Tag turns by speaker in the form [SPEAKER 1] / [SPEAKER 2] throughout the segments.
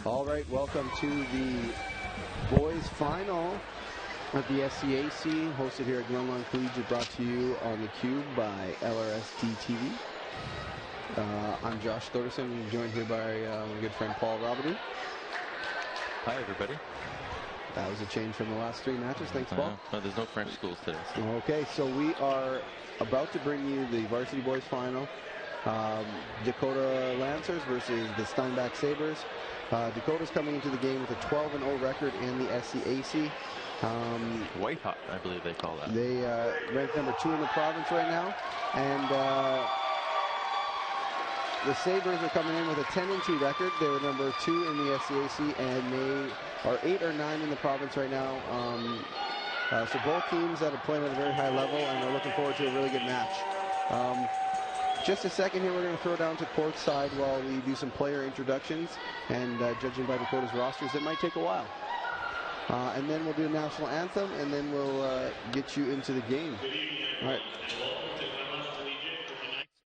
[SPEAKER 1] All right, welcome to the boys final at the SCAC, hosted here at Glenlawn Collegiate, brought to you on the Cube by LRST TV. I'm Josh Thorderson, joined here by my good friend Paul Robidoux.
[SPEAKER 2] Hi, everybody.
[SPEAKER 1] That was a change from the last three matches. Thanks, Paul.
[SPEAKER 2] No, there's no French schools today. So.
[SPEAKER 1] Okay, so we are about to bring you the Varsity Boys final. Dakota Lancers versus the Steinbach Sabres. Dakota's coming into the game with a 12-0 record in the SCAC.
[SPEAKER 2] White hot, I believe they call that.
[SPEAKER 1] They rank number 2 in the province right now, and the Sabres are coming in with a 10-2 record. They were number 2 in the SCAC, and they are 8 or 9 in the province right now. So both teams that are playing at a very high level, and we're looking forward to a really good match. Just a second here, we're going to throw down to courtside while we do some player introductions, and judging by Dakota's rosters, it might take a while. And then we'll do a national anthem, and then we'll get you into the game. All right.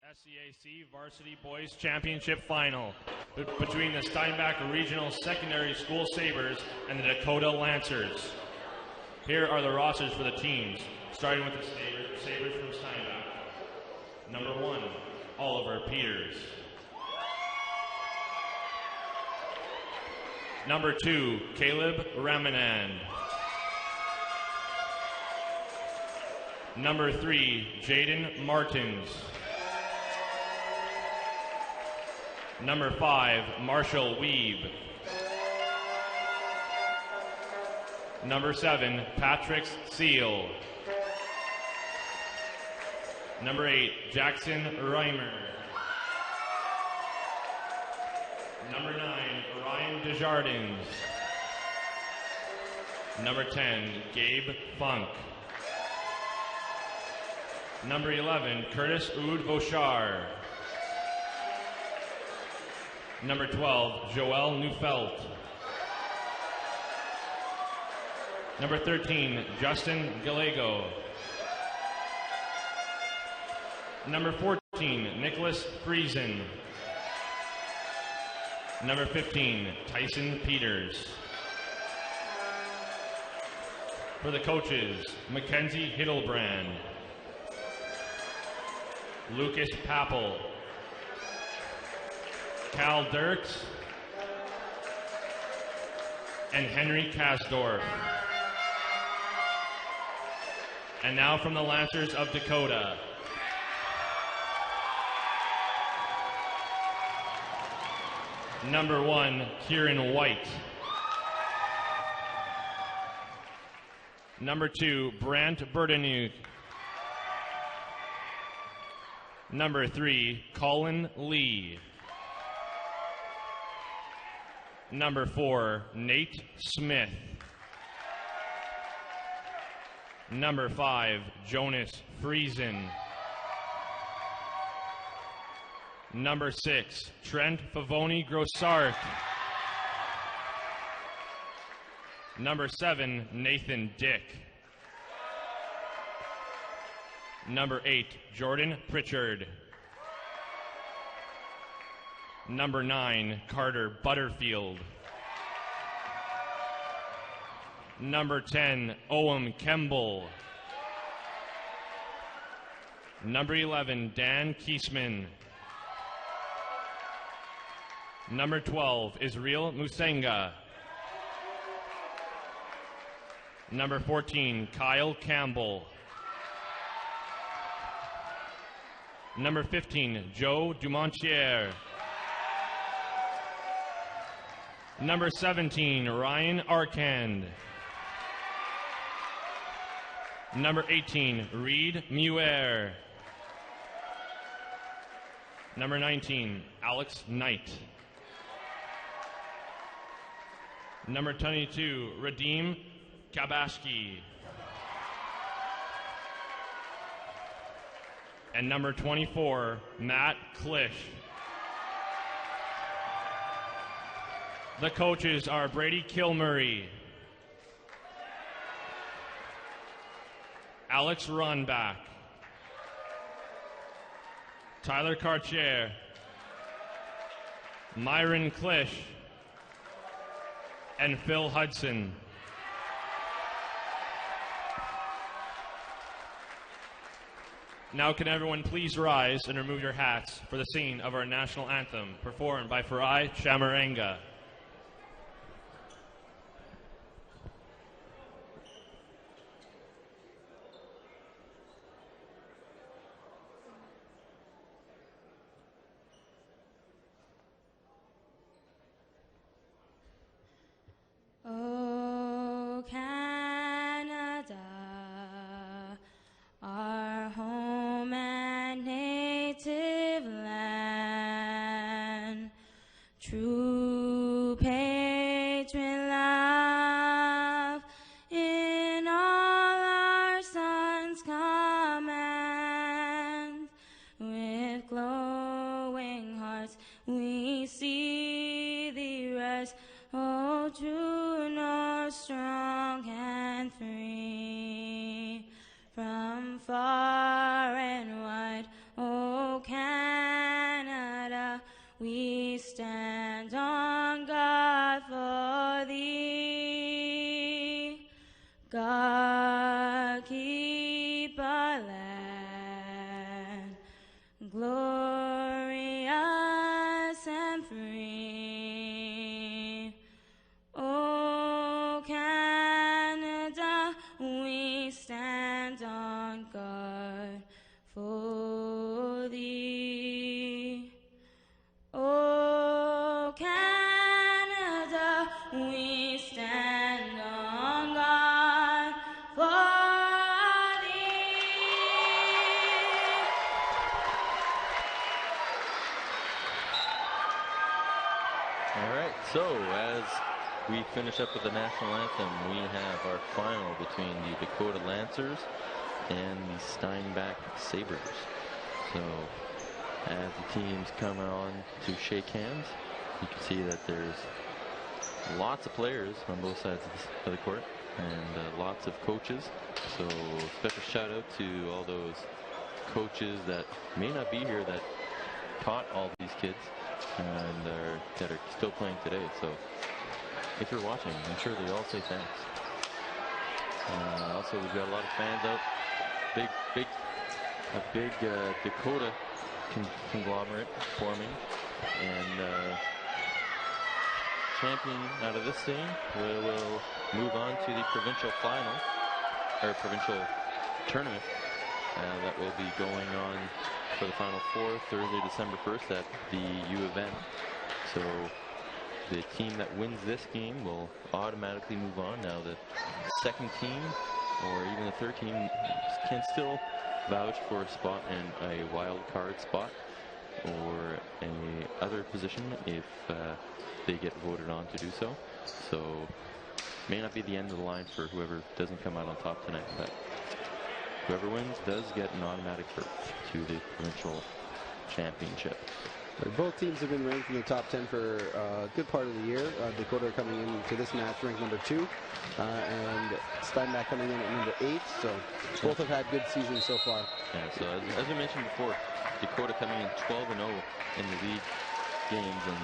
[SPEAKER 3] SCAC Varsity Boys Championship Final between the Steinbach Regional Secondary School Sabres and the Dakota Lancers. Here are the rosters for the teams, starting with the Sabres from Steinbach. Number 1, Oliver Peters. Number 2, Caleb Ramanand. Number 3, Jaden Martins. Number 5, Marshall Weeb. Number 7, Patrick Seal. Number 8, Jackson Reimer. Number 9, Ryan Desjardins. Number 10, Gabe Funk. Number 11, Curtis Oud-Vauchard. Number 12, Joel Neufeld. Number 13, Justin Gallego. Number 14, Nicholas Friesen. Number 15, Tyson Peters. For the coaches, Mackenzie Hiddlebrand, Lucas Pappel, Cal Dirks, and Henry Kasdorf. And now from the Lancers of Dakota, number 1, Kieran White. Number 2, Brant Burdenuk. Number 3, Colin Lee. Number 4, Nate Smith. Number 5, Jonas Friesen. Number 6, Trent Favoni Grossart. Number 7, Nathan Dick. Number 8, Jordan Pritchard. Number 9, Carter Butterfield. Number 10, Owen Kemble. Number 11, Dan Kiesman. Number 12, Israel Musenga. Number 14, Kyle Campbell. Number 15, Joe Dumontier. Number 17, Ryan Arkand. Number 18, Reed Muir. Number 19, Alex Knight. Number 22, Radim Kabashki. And number 24, Matt Klish. The coaches are Brady Kilmurray, Alex Runback, Tyler Karcher, Myron Klish, and Phil Hudson. Now can everyone please rise and remove your hats for the singing of our national anthem, performed by Farai Chamaranga.
[SPEAKER 4] Oh, Canada, our home and native land, true patron love in all our sons' command. With glowing hearts we see thee rise, oh, true north, strong and free. From far and wide, oh, Canada, we stand on guard for thee. God, keep our land glorious and free. Oh, Canada, we stand on guard for thee. Oh, Canada, we stand on guard for thee.
[SPEAKER 2] All right, so as we finish up with the national anthem, we have our final between the Dakota Lancers and the Steinbach Sabres. So as the teams come on to shake hands, you can see that there's lots of players on both sides of the court and lots of coaches. So special shout out to all those coaches that may not be here that taught all these kids and that are still playing today. So if you're watching, I'm sure they all say thanks. Also, we've got a lot of fans out. A big Dakota conglomerate forming, and champion out of this scene will move on to the provincial final or provincial tournament that will be going on for the Final Four Thursday, December 1st at the U of N. So the team that wins this game will automatically move on. Now the second team or even the third team can still vouch for a spot in a wild card spot or any other position if they get voted on to do so. So may not be the end of the line for whoever doesn't come out on top tonight, but whoever wins does get an automatic berth to the provincial championship.
[SPEAKER 1] Both teams have been ranked in the top 10 for a good part of the year. Dakota coming into this match ranked number 2, and Steinbach coming in at number 8. So both have had good seasons so far.
[SPEAKER 2] Yeah, so as we mentioned before, Dakota coming in 12-0 in the league games, and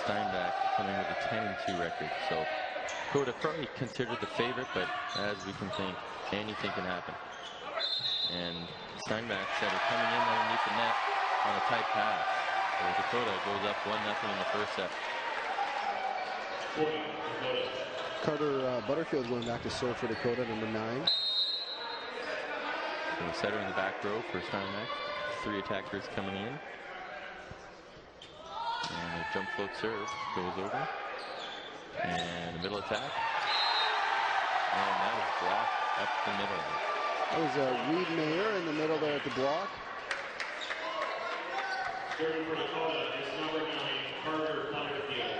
[SPEAKER 2] Steinbach coming with a 10-2 record. So Dakota probably considered the favorite, but as we can think, anything can happen. And Steinbach setter coming in underneath the net on a tight pass. So Dakota goes up 1-0 in the first set.
[SPEAKER 1] Carter Butterfield going back to serve for Dakota, number 9.
[SPEAKER 2] So setter in the back row for Steinbach. 3 attackers coming in. And a jump float serve goes over. And a middle attack. And that is blocked up the middle.
[SPEAKER 1] That was Reed Mayer in the middle there at the block.
[SPEAKER 3] Serving for Dakota is number 9, Carter Butterfield.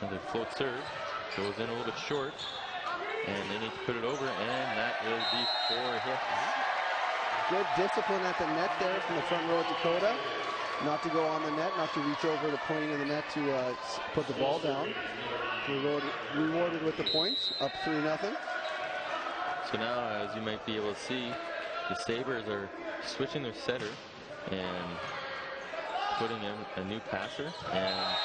[SPEAKER 2] Another float serve. Goes in a little bit short. And they need to put it over, and that is the 4 hits.
[SPEAKER 1] Good discipline at the net there from the front row of Dakota. Not to go on the net, not to reach over the point of the net to put the ball down. Rewarded with the points, up 3-0.
[SPEAKER 2] So now, as you might be able to see, the Sabres are switching their setter, and putting in a new passer, and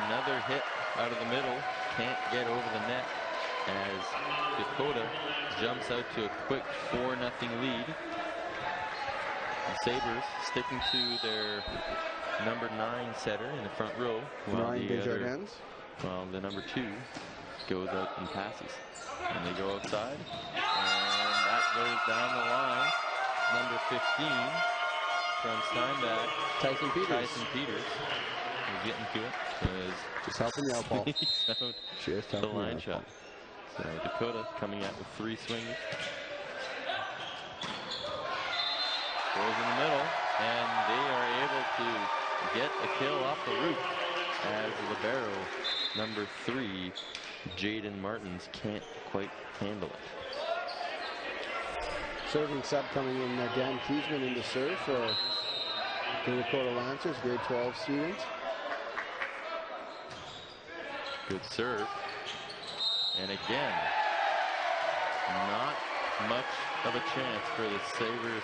[SPEAKER 2] another hit out of the middle. Can't get over the net as Dakota jumps out to a quick 4-0 lead. The Sabres sticking to their number 9 setter in the front row, while the number 2 goes out and passes. And they go outside, and that goes down the line. Number 15 from Steinbach,
[SPEAKER 1] Tyson Peters.
[SPEAKER 2] He's getting to it.
[SPEAKER 1] Just helping you out, Paul.
[SPEAKER 2] Just the line shot. So Dakota coming out with 3 swings. Goes in the middle, and they are able to get a kill off the root as libero number 3, Jaden Martins, can't quite handle it.
[SPEAKER 1] Serving sub coming in, Dan Kiesman in to serve for the Dakota Lancers, grade 12 student.
[SPEAKER 2] Good serve. And again, not much of a chance for the Sabres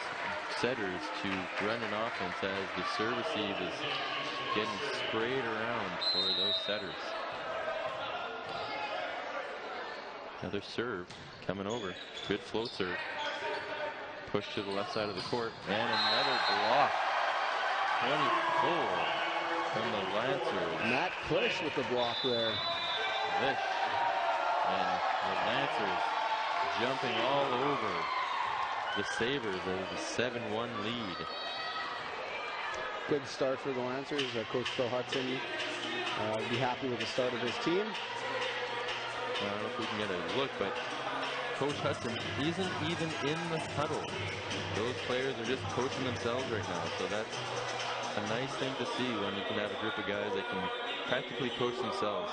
[SPEAKER 2] setters to run an offense as the serve receive is getting sprayed around for those setters. Another serve coming over. Good float serve. Push to the left side of the court. And another block. 24 from the Lancers.
[SPEAKER 1] Matt Klisch with the block there.
[SPEAKER 2] Klisch. And the Lancers jumping all over the Sabres as a 7-1 lead.
[SPEAKER 1] Good start for the Lancers. Coach Phil Hudson will be happy with the start of his team.
[SPEAKER 2] I don't know if we can get a look, but Coach Hudson isn't even in the huddle. Those players are just coaching themselves right now, so that's a nice thing to see when you can have a group of guys that can practically coach themselves.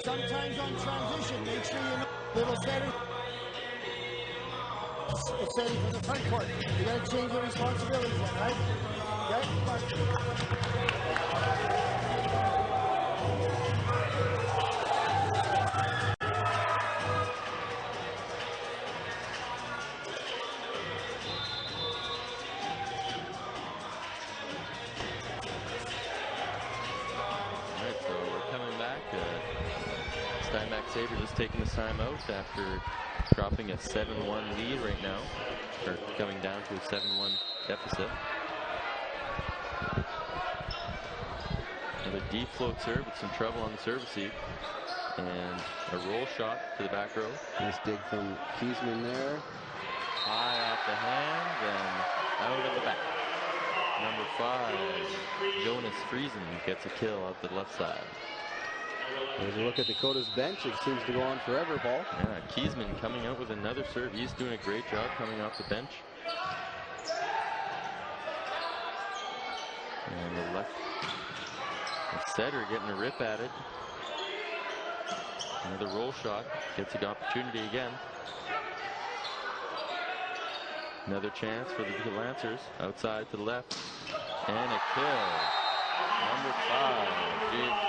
[SPEAKER 5] Sometimes on transition, make sure you know little setter. Setting from the front court. You got to change your responsibilities, right? Okay?
[SPEAKER 2] Steinbach Sabres is taking this time out after dropping a 7-1 lead right now, or coming down to a 7-1 deficit. Another deep float serve with some trouble on the serve receive, and a roll shot to the back row.
[SPEAKER 1] Nice dig from Kiesman there.
[SPEAKER 2] High off the hand and out of the back. Number 5, Jonas Friesen gets a kill out the left side.
[SPEAKER 1] As we look at Dakota's bench, it seems to go on forever, Paul.
[SPEAKER 2] Yeah, Kiesman coming out with another serve. He's doing a great job coming off the bench. And the setter getting a rip at it. Another roll shot. Gets an opportunity again. Another chance for the Lancers. Outside to the left. And a kill. Number 5,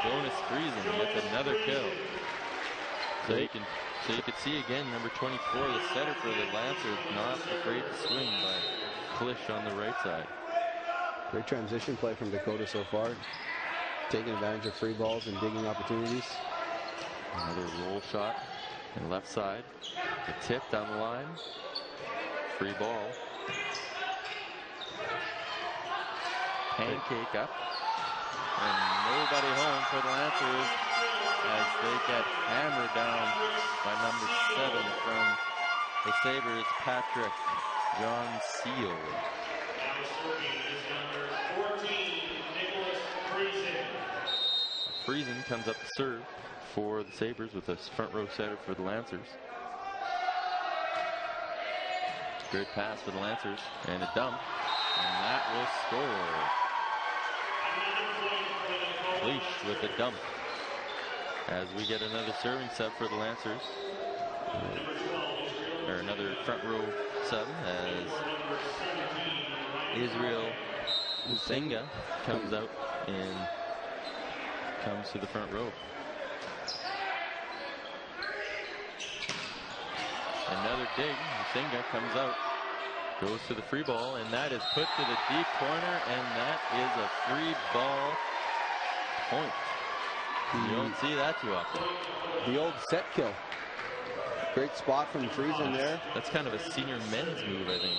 [SPEAKER 2] Jonas Friesen with another kill. So you can see again, number 24, the setter for the Lancers, not afraid to swing by Klisch on the right side.
[SPEAKER 1] Great transition play from Dakota so far, taking advantage of free balls and digging opportunities.
[SPEAKER 2] Another roll shot and left side. A tip down the line. Free ball. Pancake up. And nobody home for the Lancers as they get hammered down by number 7 from the Sabres, Patrick John Seal.
[SPEAKER 3] Now serving is number 14, Nicholas Friesen.
[SPEAKER 2] Friesen comes up to serve for the Sabres with a front row setter for the Lancers. Great pass for the Lancers and a dump, and that will score. Klisch with a dump as we get another serving sub for the Lancers, or another front row sub as Israel Musenga comes out and comes to the front row. Another dig. Musinga comes out. Goes to the free ball, and that is put to the deep corner, and that is a free ball point. You don't see that too often.
[SPEAKER 1] The old set kill. Great spot from Friesen there.
[SPEAKER 2] That's kind of a senior men's move, I think.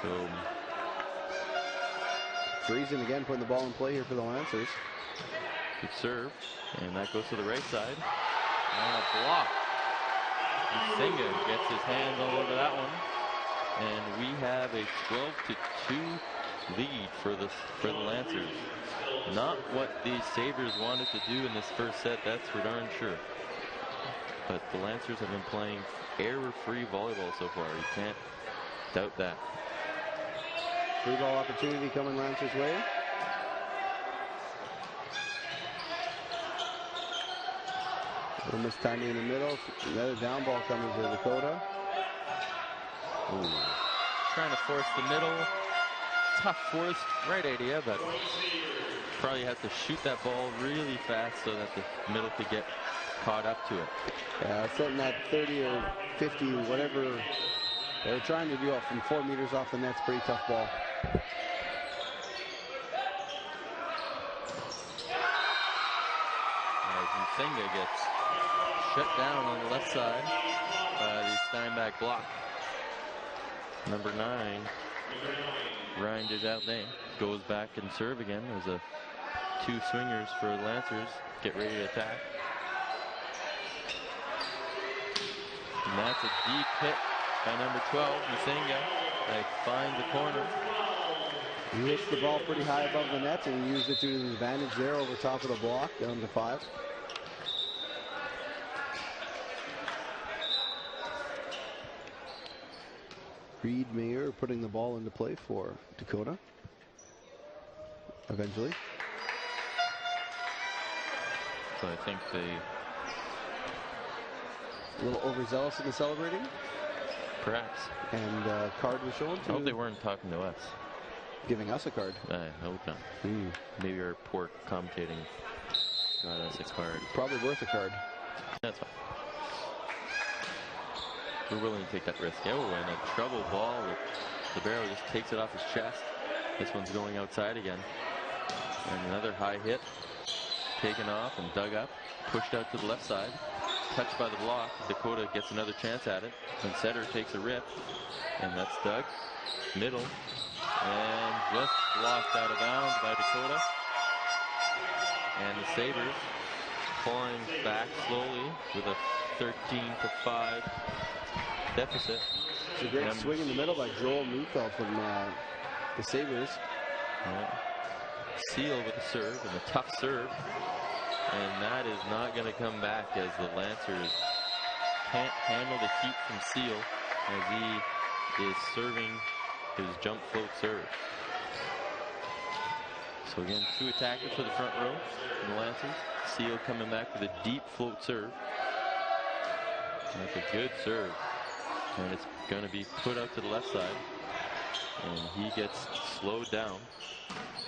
[SPEAKER 2] So
[SPEAKER 1] Friesen again putting the ball in play here for the Lancers.
[SPEAKER 2] Good serve, and that goes to the right side. And a block. Musinga gets his hands all over that one. And we have a 12-2 lead for the Lancers. Not what the Sabres wanted to do in this first set, that's for darn sure. But the Lancers have been playing error-free volleyball so far. You can't doubt that.
[SPEAKER 1] Free ball opportunity coming Lancers' way. Little mistiming in the middle. Another down ball coming to Dakota.
[SPEAKER 2] Ooh. Trying to force the middle. Tough force. Right idea, but probably has to shoot that ball really fast so that the middle could get caught up to it.
[SPEAKER 1] Yeah, setting that 30 or 50, whatever they're trying to do from 4 meters off the net's pretty tough ball.
[SPEAKER 2] As Musinga gets shut down on the left side by the Steinbach block. Number 9, Ryan Desjardins, goes back and serve again. There's a 2 swingers for the Lancers. Get ready to attack. And that's a deep hit by number 12, Musinga. They find the corner.
[SPEAKER 1] He hits the ball pretty high above the net and used it to his advantage there over top of the block, down to 5. Reed Mayer putting the ball into play for Dakota. Eventually.
[SPEAKER 2] So I think they...
[SPEAKER 1] A little overzealous in the celebrating.
[SPEAKER 2] Perhaps.
[SPEAKER 1] And card was shown to...
[SPEAKER 2] I hope they weren't talking to us.
[SPEAKER 1] Giving us a card.
[SPEAKER 2] I hope not. Maybe our poor commentating got us a card.
[SPEAKER 1] Probably worth a card.
[SPEAKER 2] That's fine. We're willing to take that risk. Oh, and a trouble ball with Libero just takes it off his chest. This one's going outside again. And another high hit. Taken off and dug up. Pushed out to the left side. Touched by the block. Dakota gets another chance at it. And Setter takes a rip. And that's dug. Middle. And just blocked out of bounds by Dakota. And the Sabres clawing back slowly with a 13-5 deficit.
[SPEAKER 1] It's a great swing in the middle by Joel Neufeld from the Sabres.
[SPEAKER 2] Yeah. Seal with the serve, and a tough serve. And that is not going to come back as the Lancers can't handle the heat from Seal as he is serving his jump float serve. So again, 2 attackers for the front row from the Lancers. Seal coming back with a deep float serve. That's a good serve. And it's going to be put out to the left side. And he gets slowed down.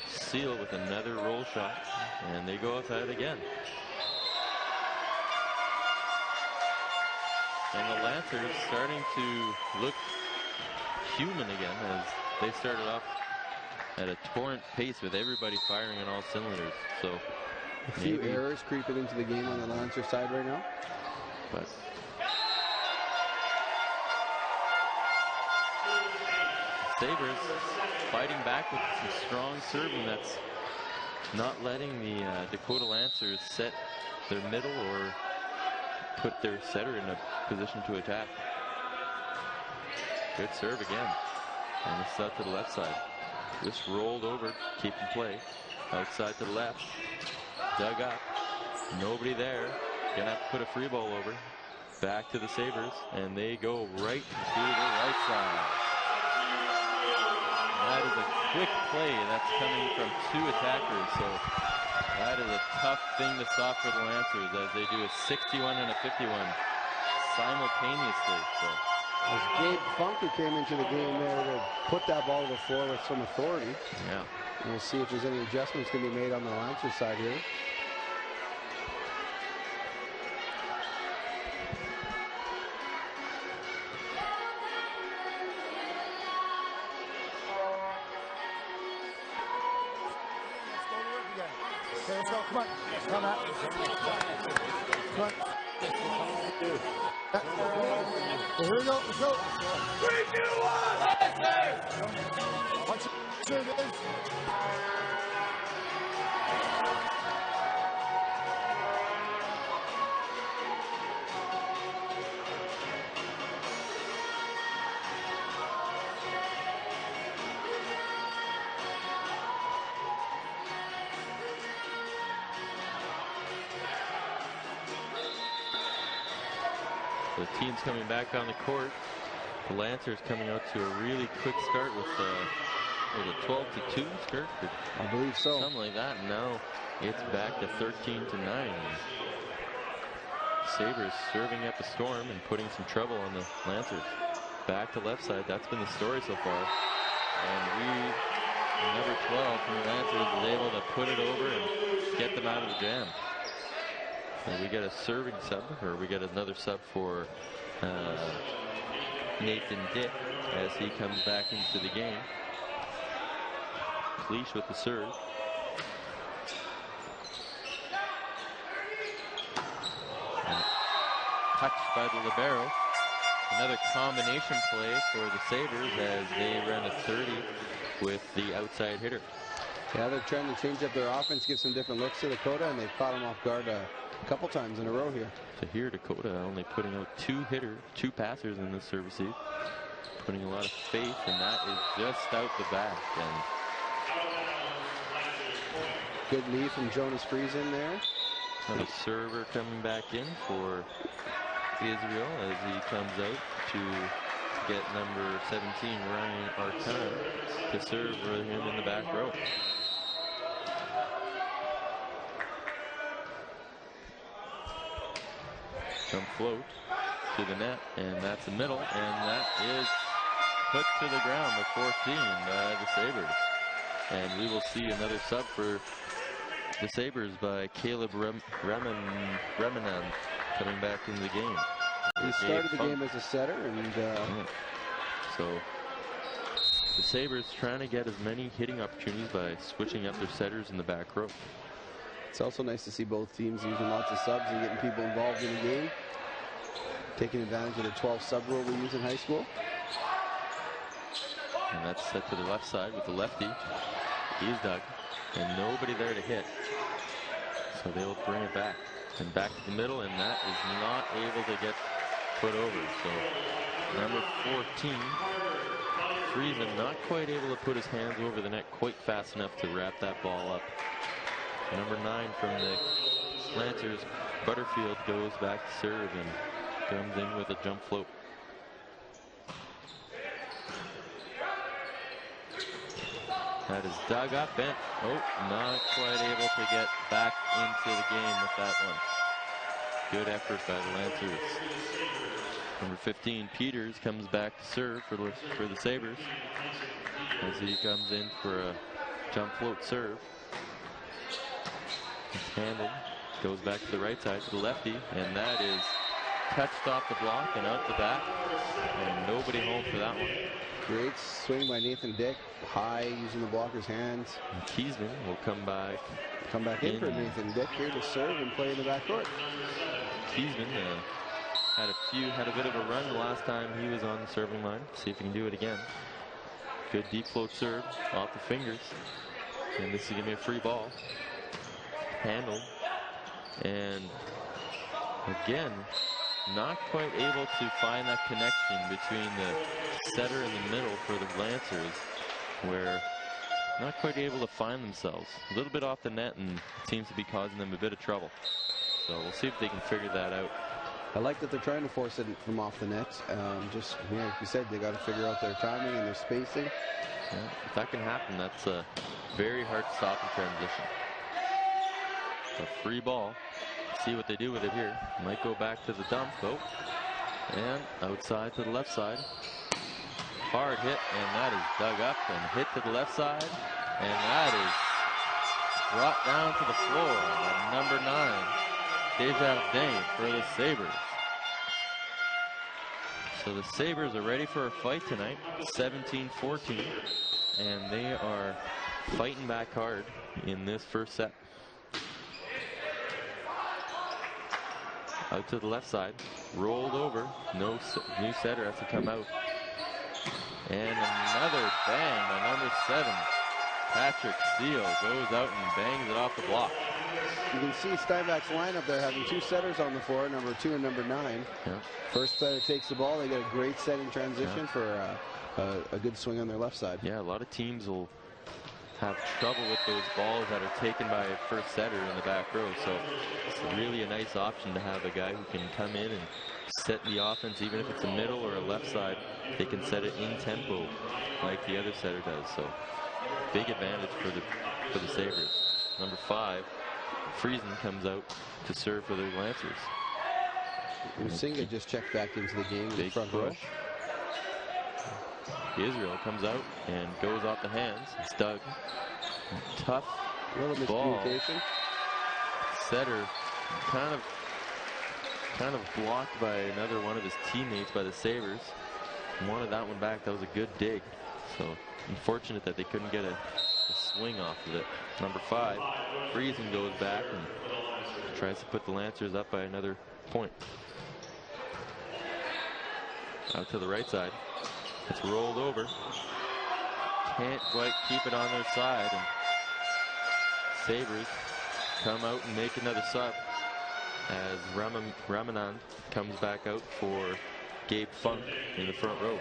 [SPEAKER 2] Seal with another roll shot. And they go outside again. And the Lancers starting to look human again as they started off at a torrent pace with everybody firing on all cylinders. So
[SPEAKER 1] a few errors creeping into the game on the Lancer side right now.
[SPEAKER 2] But Sabres fighting back with some strong serving that's not letting the Dakota Lancers set their middle or put their setter in a position to attack. Good serve again. And this is out to the left side. Just rolled over, keeping play. Outside to the left. Dug up. Nobody there. Gonna have to put a free ball over. Back to the Sabres. And they go right to the right side. That is a quick play that's coming from 2 attackers. So that is a tough thing to stop for the Lancers as they do a 61 and a 51 simultaneously. So
[SPEAKER 1] as Gabe Funke came into the game there to put that ball to the floor with some authority.
[SPEAKER 2] Yeah.
[SPEAKER 1] And we'll see if there's any adjustments going to be made on the Lancers side here.
[SPEAKER 5] Okay, let's go. Come on. Come on. Come on. Here we go. Let's go. 3, 2, 1. Watch it. Serve is.
[SPEAKER 2] The team's coming back on the court. The Lancers coming out to a really quick start with a 12-2 start.
[SPEAKER 1] I believe so.
[SPEAKER 2] Something like that. Now it's back to 13-9. Sabres serving up a storm and putting some trouble on the Lancers. Back to left side. That's been the story so far. And number 12 from the Lancers is able to put it over and get them out of the jam. And we get a serving sub, or we get another sub for Nathan Dick as he comes back into the game. Cleach with the serve. And touched by the libero. Another combination play for the Sabres as they run a 30 with the outside hitter.
[SPEAKER 1] Yeah, they're trying to change up their offense, give some different looks to Dakota, and they've caught them off guard a couple times in a row here.
[SPEAKER 2] So here Dakota only putting out two passers in this serve receive. Putting a lot of faith, and that is just out the back. And
[SPEAKER 1] good lead from Jonas Friesen there.
[SPEAKER 2] the server coming back in for Israel as he comes out to get number 17, Ryan Arcana, to serve him in the back row. Jump float to the net, and that's the middle, and that is put to the ground with 14 by the Sabres. And we will see another sub for the Sabres by Caleb Remanan coming back into the game.
[SPEAKER 1] He started the game as a setter, and
[SPEAKER 2] so the Sabres trying to get as many hitting opportunities by switching up their setters in the back row.
[SPEAKER 1] It's also nice to see both teams using lots of subs and getting people involved in the game, taking advantage of the 12 sub rule we use in high school.
[SPEAKER 2] And that's set to the left side with the lefty. He's dug, and nobody there to hit. So they'll bring it back. And back to the middle, and that is not able to get put over. So number 14, Friesen, not quite able to put his hands over the net quite fast enough to wrap that ball up. Number 9 from the Lancers, Butterfield, goes back to serve and comes in with a jump float. That is dug up and not quite able to get back into the game with that one. Good effort by the Lancers. Number 15, Peters, comes back to serve for the Sabres as he comes in for a jump float serve. It's handled, goes back to the right side to the lefty, and that is touched off the block and out the back, and nobody home for that one.
[SPEAKER 1] Great swing by Nathan Dick, high, using the blocker's hands.
[SPEAKER 2] And Kiesman will come back
[SPEAKER 1] in for Nathan Dick here to serve and play in the backcourt.
[SPEAKER 2] Kiesman had a bit of a run the last time he was on the serving line. See if he can do it again. Good deep float serve off the fingers, and this is gonna be a free ball. Handled, and again, not quite able to find that connection between the setter and the middle for the Lancers, where not quite able to find themselves. A little bit off the net, and it seems to be causing them a bit of trouble. So we'll see if they can figure that out.
[SPEAKER 1] I like that they're trying to force it from off the net. Just, like you said, they got to figure out their timing and their spacing.
[SPEAKER 2] Yeah, if that can happen, that's very hard to stop in transition. A free ball. See what they do with it here. Might go back to the dump, and outside to the left side. Hard hit, and that is dug up and hit to the left side, and that is brought down to the floor by number 9, Desjardins, for the Sabres. So the Sabres are ready for a fight tonight, 17-14, and they are fighting back hard in this first set. Out to the left side. Rolled over. No new setter has to come out. And another bang by number 7. Patrick Seal goes out and bangs it off the block.
[SPEAKER 1] You can see Steinbach's lineup there having 2 setters on the floor, number 2 and number 9.
[SPEAKER 2] Yeah.
[SPEAKER 1] First setter takes the ball. They get a great setting transition for a good swing on their left side.
[SPEAKER 2] Yeah, a lot of teams will have trouble with those balls that are taken by a first setter in the back row. So it's really a nice option to have a guy who can come in and set the offense, even if it's a middle or a left side. They can set it in tempo like the other setter does. So big advantage for the Sabres. Number 5, Friesen comes out to serve for the Lancers.
[SPEAKER 1] Musinga just checked back into the game in the
[SPEAKER 2] Big
[SPEAKER 1] front
[SPEAKER 2] push.
[SPEAKER 1] row.
[SPEAKER 2] Israel comes out and goes off the hands. It's dug. Tough
[SPEAKER 1] A little
[SPEAKER 2] ball.
[SPEAKER 1] miscommunication.
[SPEAKER 2] Setter kind of blocked by another one of his teammates by the Sabres. Wanted that one back. That was a good dig. So unfortunate that they couldn't get a swing off of it. Number 5, Friesen goes back and tries to put the Lancers up by another point. Out to the right side. It's rolled over. Can't quite keep it on their side. And Sabres come out and make another sub as Ramanand comes back out for Gabe Funk in the front row.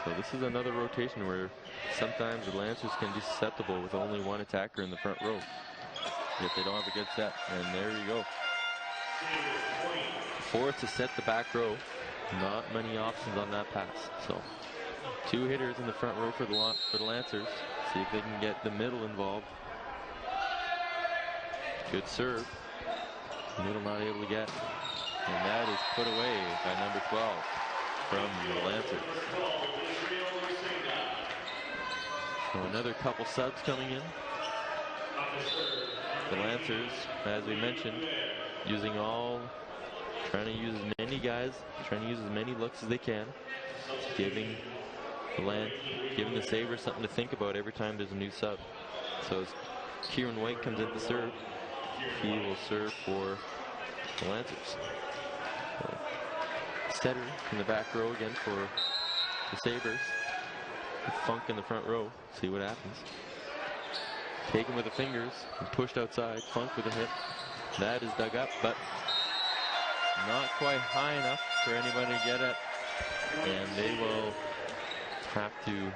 [SPEAKER 2] So this is another rotation where sometimes the Lancers can be susceptible with only one attacker in the front row if they don't have a good set. And there you go. Forced to set the back row. Not many options on that pass. So 2 hitters in the front row for the Lancers. See if they can get the middle involved. Good serve. Middle not able to get. And that is put away by number 12 from the Lancers. So another couple subs coming in. The Lancers, as we mentioned, trying to use as many guys, trying to use as many looks as they can, giving the Sabres something to think about every time there's a new sub. So as Kieran White comes in to serve, he will serve for the Lancers. So, setter in the back row again for the Sabres. Funk in the front row. See what happens. Taken with the fingers and pushed outside. Funk with a hit. That is dug up, but not quite high enough for anybody to get it. And they will have to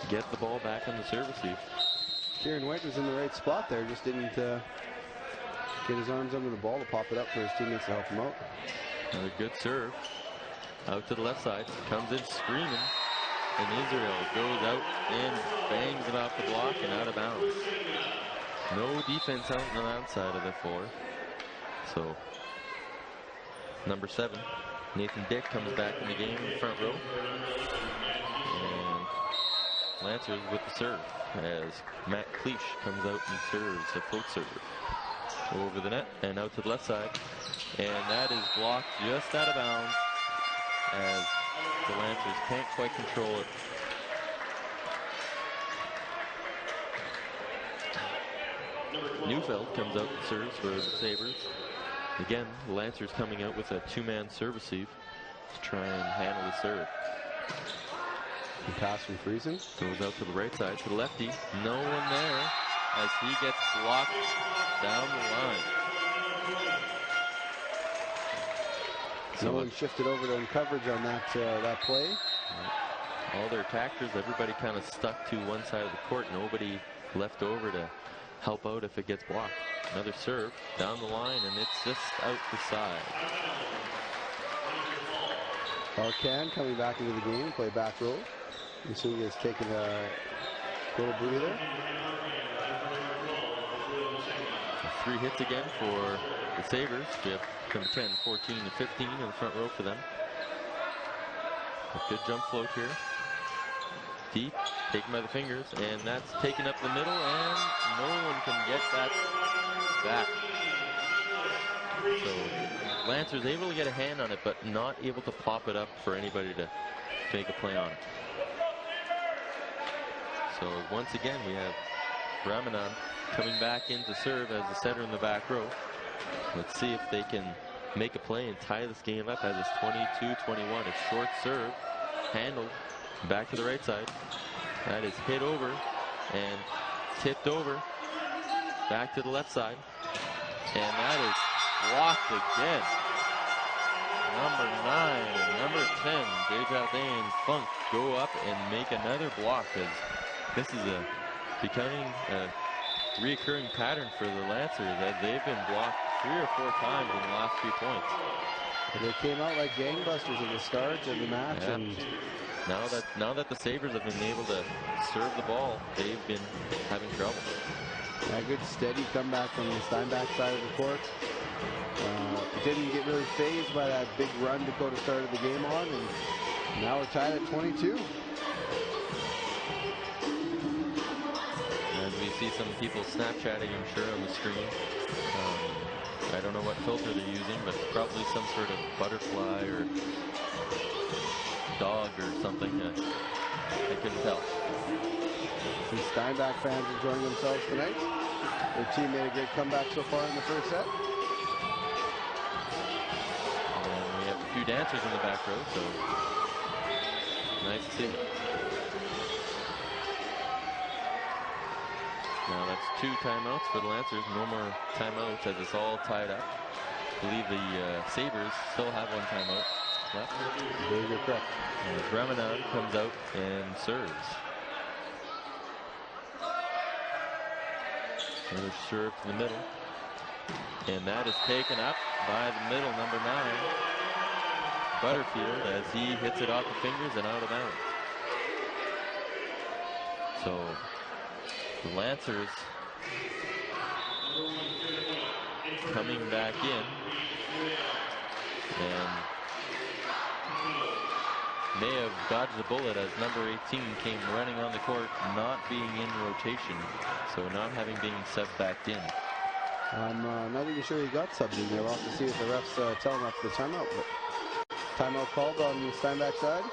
[SPEAKER 2] get the ball back on the serve receive.
[SPEAKER 1] Kieran White was in the right spot there. Just didn't get his arms under the ball to pop it up for his teammates to help him out.
[SPEAKER 2] Another good serve. Out to the left side. Comes in screaming. And Israel goes out and bangs it off the block and out of bounds. No defense out on the outside of the floor. So, number 7, Nathan Dick comes back in the game in the front row. And Lancers with the serve as Matt Cleach comes out and serves a float serve. Over the net and out to the left side. And that is blocked just out of bounds as the Lancers can't quite control it. Neufeld comes out and serves for the Sabres. Again, the Lancers coming out with a 2-man serve receive to try and handle the serve.
[SPEAKER 1] The pass from Friesen.
[SPEAKER 2] Goes out to the right side to the lefty. No one there as he gets blocked down the line.
[SPEAKER 1] No one shifted over to coverage on that play.
[SPEAKER 2] All their attackers, everybody kind of stuck to one side of the court. Nobody left over to help out if it gets blocked. Another serve down the line, and it's just out the side.
[SPEAKER 1] Arcan coming back into the game, play back row. Musinga is taking a little breather.
[SPEAKER 2] 3 hits again for the Sabres. We have number 10, 14, and 15 in the front row for them. A good jump float here. Deep, taken by the fingers, and that's taken up the middle, and no one can get that back. So Lancers able to get a hand on it, but not able to pop it up for anybody to make a play on it. So once again, we have Ramadan coming back in to serve as the setter in the back row. Let's see if they can make a play and tie this game up as it's 22-21. A short serve, handled, back to the right side. That is hit over and tipped over, back to the left side. And that is blocked again. Number 9 and number 10, Desjardins and Funk, go up and make another block, as this is becoming a reoccurring pattern for the Lancers, as they've been blocked 3 or 4 times in the last 3 points.
[SPEAKER 1] They came out like gangbusters at the start of the match,
[SPEAKER 2] yeah.
[SPEAKER 1] and
[SPEAKER 2] now that the Sabres have been able to serve the ball, they've been having trouble.
[SPEAKER 1] A good steady comeback from the Steinbach side of the court. Didn't get really phased by that big run Dakota started the game on, and now we're tied at 22.
[SPEAKER 2] And we see some people Snapchatting, I'm sure, on the screen. I don't know what filter they're using, but probably some sort of butterfly or dog or something. I couldn't tell.
[SPEAKER 1] Some Steinbach fans enjoying themselves tonight. Their team made a great comeback so far in the first set.
[SPEAKER 2] And we have a few dancers in the back row, so nice to see. Now that's 2 timeouts for the Lancers. No more timeouts as it's all tied up. I believe the Sabres still have 1 timeout left.
[SPEAKER 1] You're correct.
[SPEAKER 2] As Ramadan comes out and serves. Another serve to the middle. And that is taken up by the middle, number 9, Butterfield, as he hits it off the fingers and out of bounds. So the Lancers coming back in, and may have dodged the bullet as number 18 came running on the court, not being in rotation, so not having been subbed back in.
[SPEAKER 1] I'm not even sure he got subbed in there. We'll have to see if the refs tell him after the timeout. But timeout called on the Steinbach side.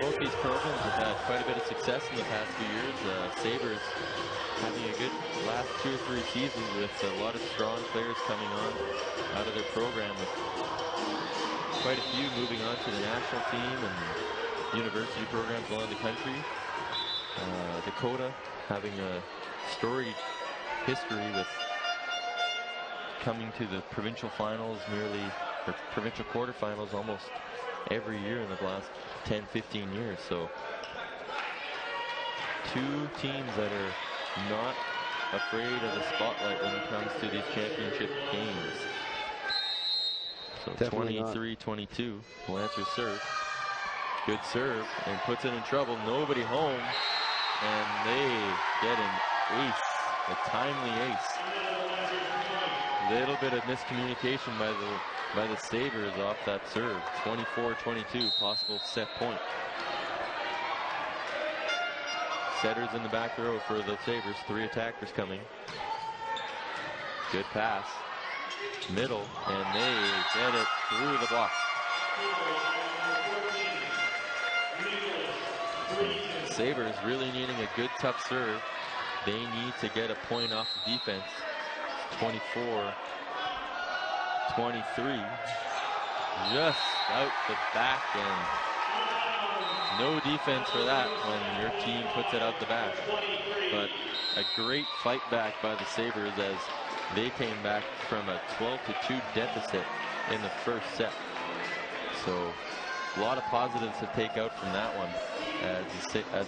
[SPEAKER 2] Both these programs have had quite a bit of success in the past few years. Sabres having a good last 2 or 3 seasons with a lot of strong players coming on out of their program, with quite a few moving on to the national team and university programs around the country. Dakota having a storied history with coming to the provincial finals or provincial quarterfinals almost every year in the last 10-15 years. So 2 teams that are not afraid of the spotlight when it comes to these championship games. So 23-22, Lancers serve. Good serve, and puts it in trouble. Nobody home, and they get an ace, a timely ace. Little bit of miscommunication by the Sabres off that serve. 24-22, possible set point. Setters in the back row for the Sabres. 3 attackers coming. Good pass. Middle, and they get it through the block. Sabres really needing a good tough serve. They need to get a point off the defense. 24-23. Just out the back, and no defense for that when your team puts it out the back. But a great fight back by the Sabres as they came back from a 12-2 deficit in the first set. So a lot of positives to take out from that one as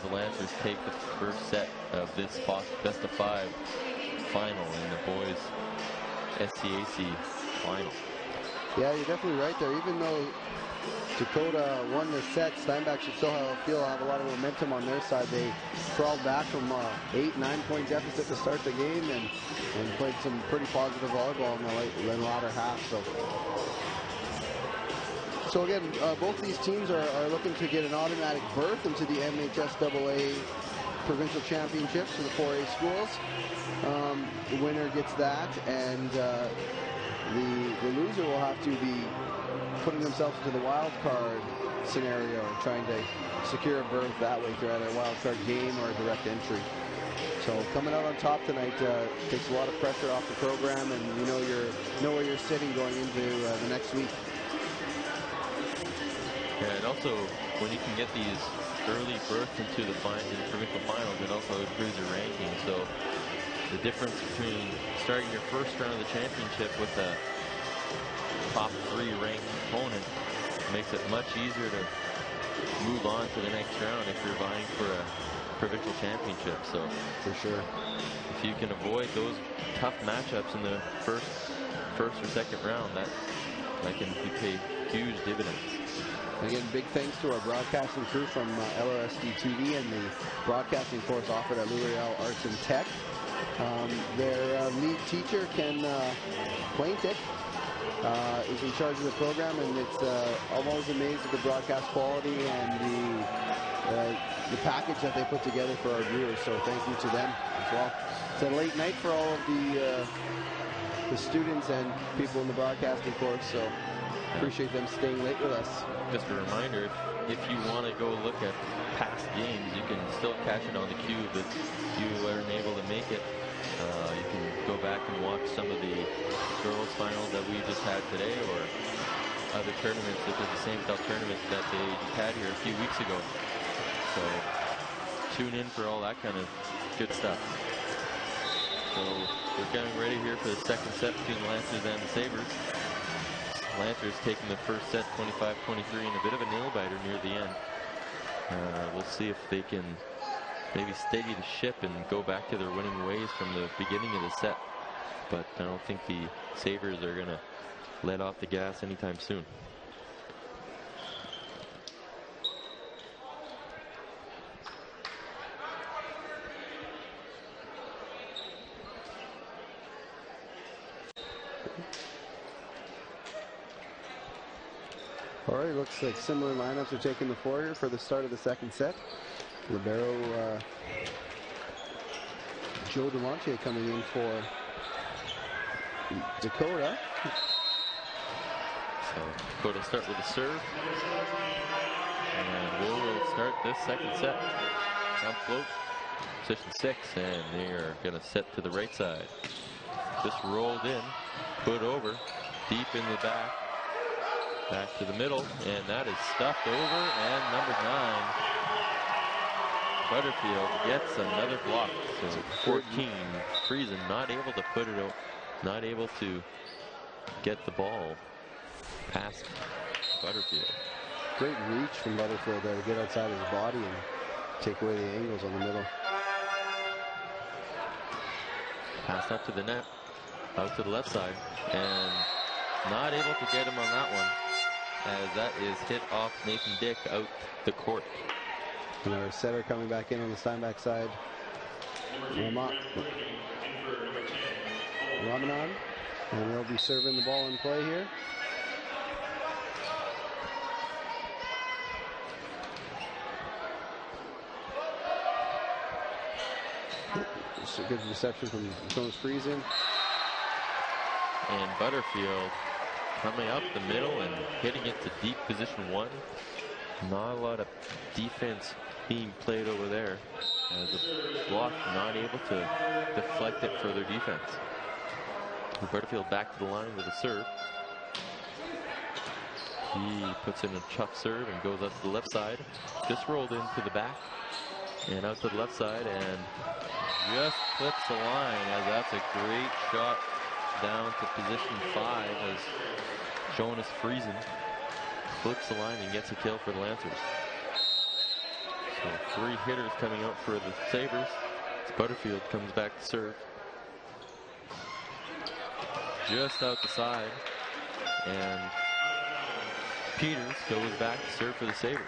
[SPEAKER 2] the Lancers take the first set of this best of 5 final in the boys SCAC final.
[SPEAKER 1] Yeah, you're definitely right there. Even though Dakota won this set, Steinbach should still have a lot of momentum on their side. They crawled back from 8-9 point deficit to start the game and played some pretty positive volleyball in the latter half. So So again, both these teams are looking to get an automatic berth into the MHSAA provincial championships for the 4A schools. The winner gets that, and the loser will have to be putting themselves into the wild card scenario and trying to secure a berth that way through either a wild card game or a direct entry. So coming out on top tonight takes a lot of pressure off the program, and you know where you're sitting going into the next week.
[SPEAKER 2] Yeah, and also when you can get these early berths into the provincial finals, it also improves your ranking. So the difference between starting your first round of the championship with a top 3 ranked opponent makes it much easier to move on to the next round if you're vying for a provincial championship. So
[SPEAKER 1] for sure,
[SPEAKER 2] if you can avoid those tough matchups in the first or second round, that can pay huge dividends.
[SPEAKER 1] Again, big thanks to our broadcasting crew from LRSD TV and the broadcasting course offered at L'Oreal Arts and Tech. Their lead teacher, Ken Plaintiff, is in charge of the program, and I'm always amazed at the broadcast quality and the package that they put together for our viewers. So thank you to them as well. It's a late night for all of the students and people in the broadcasting course, so appreciate them staying late with us.
[SPEAKER 2] Just a reminder, if you want to go look at past games, you can still catch it on the Cube if you weren't able to make it. You can go back and watch some of the girls finals that we just had today, or other tournaments such as the same style tournament that they just had here a few weeks ago. So tune in for all that kind of good stuff. So we're getting ready here for the second set between the Lancers and the Sabres. Lancers taking the first set 25-23 and a bit of a nail-biter near the end. We'll see if they can maybe steady the ship and go back to their winning ways from the beginning of the set. But I don't think the Sabres are going to let off the gas anytime soon.
[SPEAKER 1] All right, looks like similar lineups are taking the floor here for the start of the second set. Libero Joe DeMonte coming in for Dakota.
[SPEAKER 2] So Dakota start with a serve. And we'll start this second set. Jump float, position 6, and they are going to set to the right side. Just rolled in, put over, deep in the back. Back to the middle, and that is stuffed over, and number 9, Butterfield gets another block. So 14, Friesen not able to put it out, not able to get the ball past Butterfield.
[SPEAKER 1] Great reach from Butterfield there to get outside his body and take away the angles on the middle.
[SPEAKER 2] Pass up to the net, out to the left side, and not able to get him on that one, as that is hit off Nathan Dick out the court.
[SPEAKER 1] And our setter coming back in on the Steinbach side. Ramanan. And they'll be serving the ball in play here. Just a good reception from Jonas Friesen.
[SPEAKER 2] And Butterfield coming up the middle and hitting it to deep position 1. Not a lot of defense being played over there, as the block not able to deflect it for their defense. Butterfield back to the line with a serve. He puts in a tough serve and goes up to the left side. Just rolled into the back and out to the left side, and just clips the line, as that's a great shot down to position 5 as Jonas Friesen flips the line and gets a kill for the Lancers. So 3 hitters coming out for the Sabres. Butterfield comes back to serve. Just out the side, and Peters goes back to serve for the Sabres.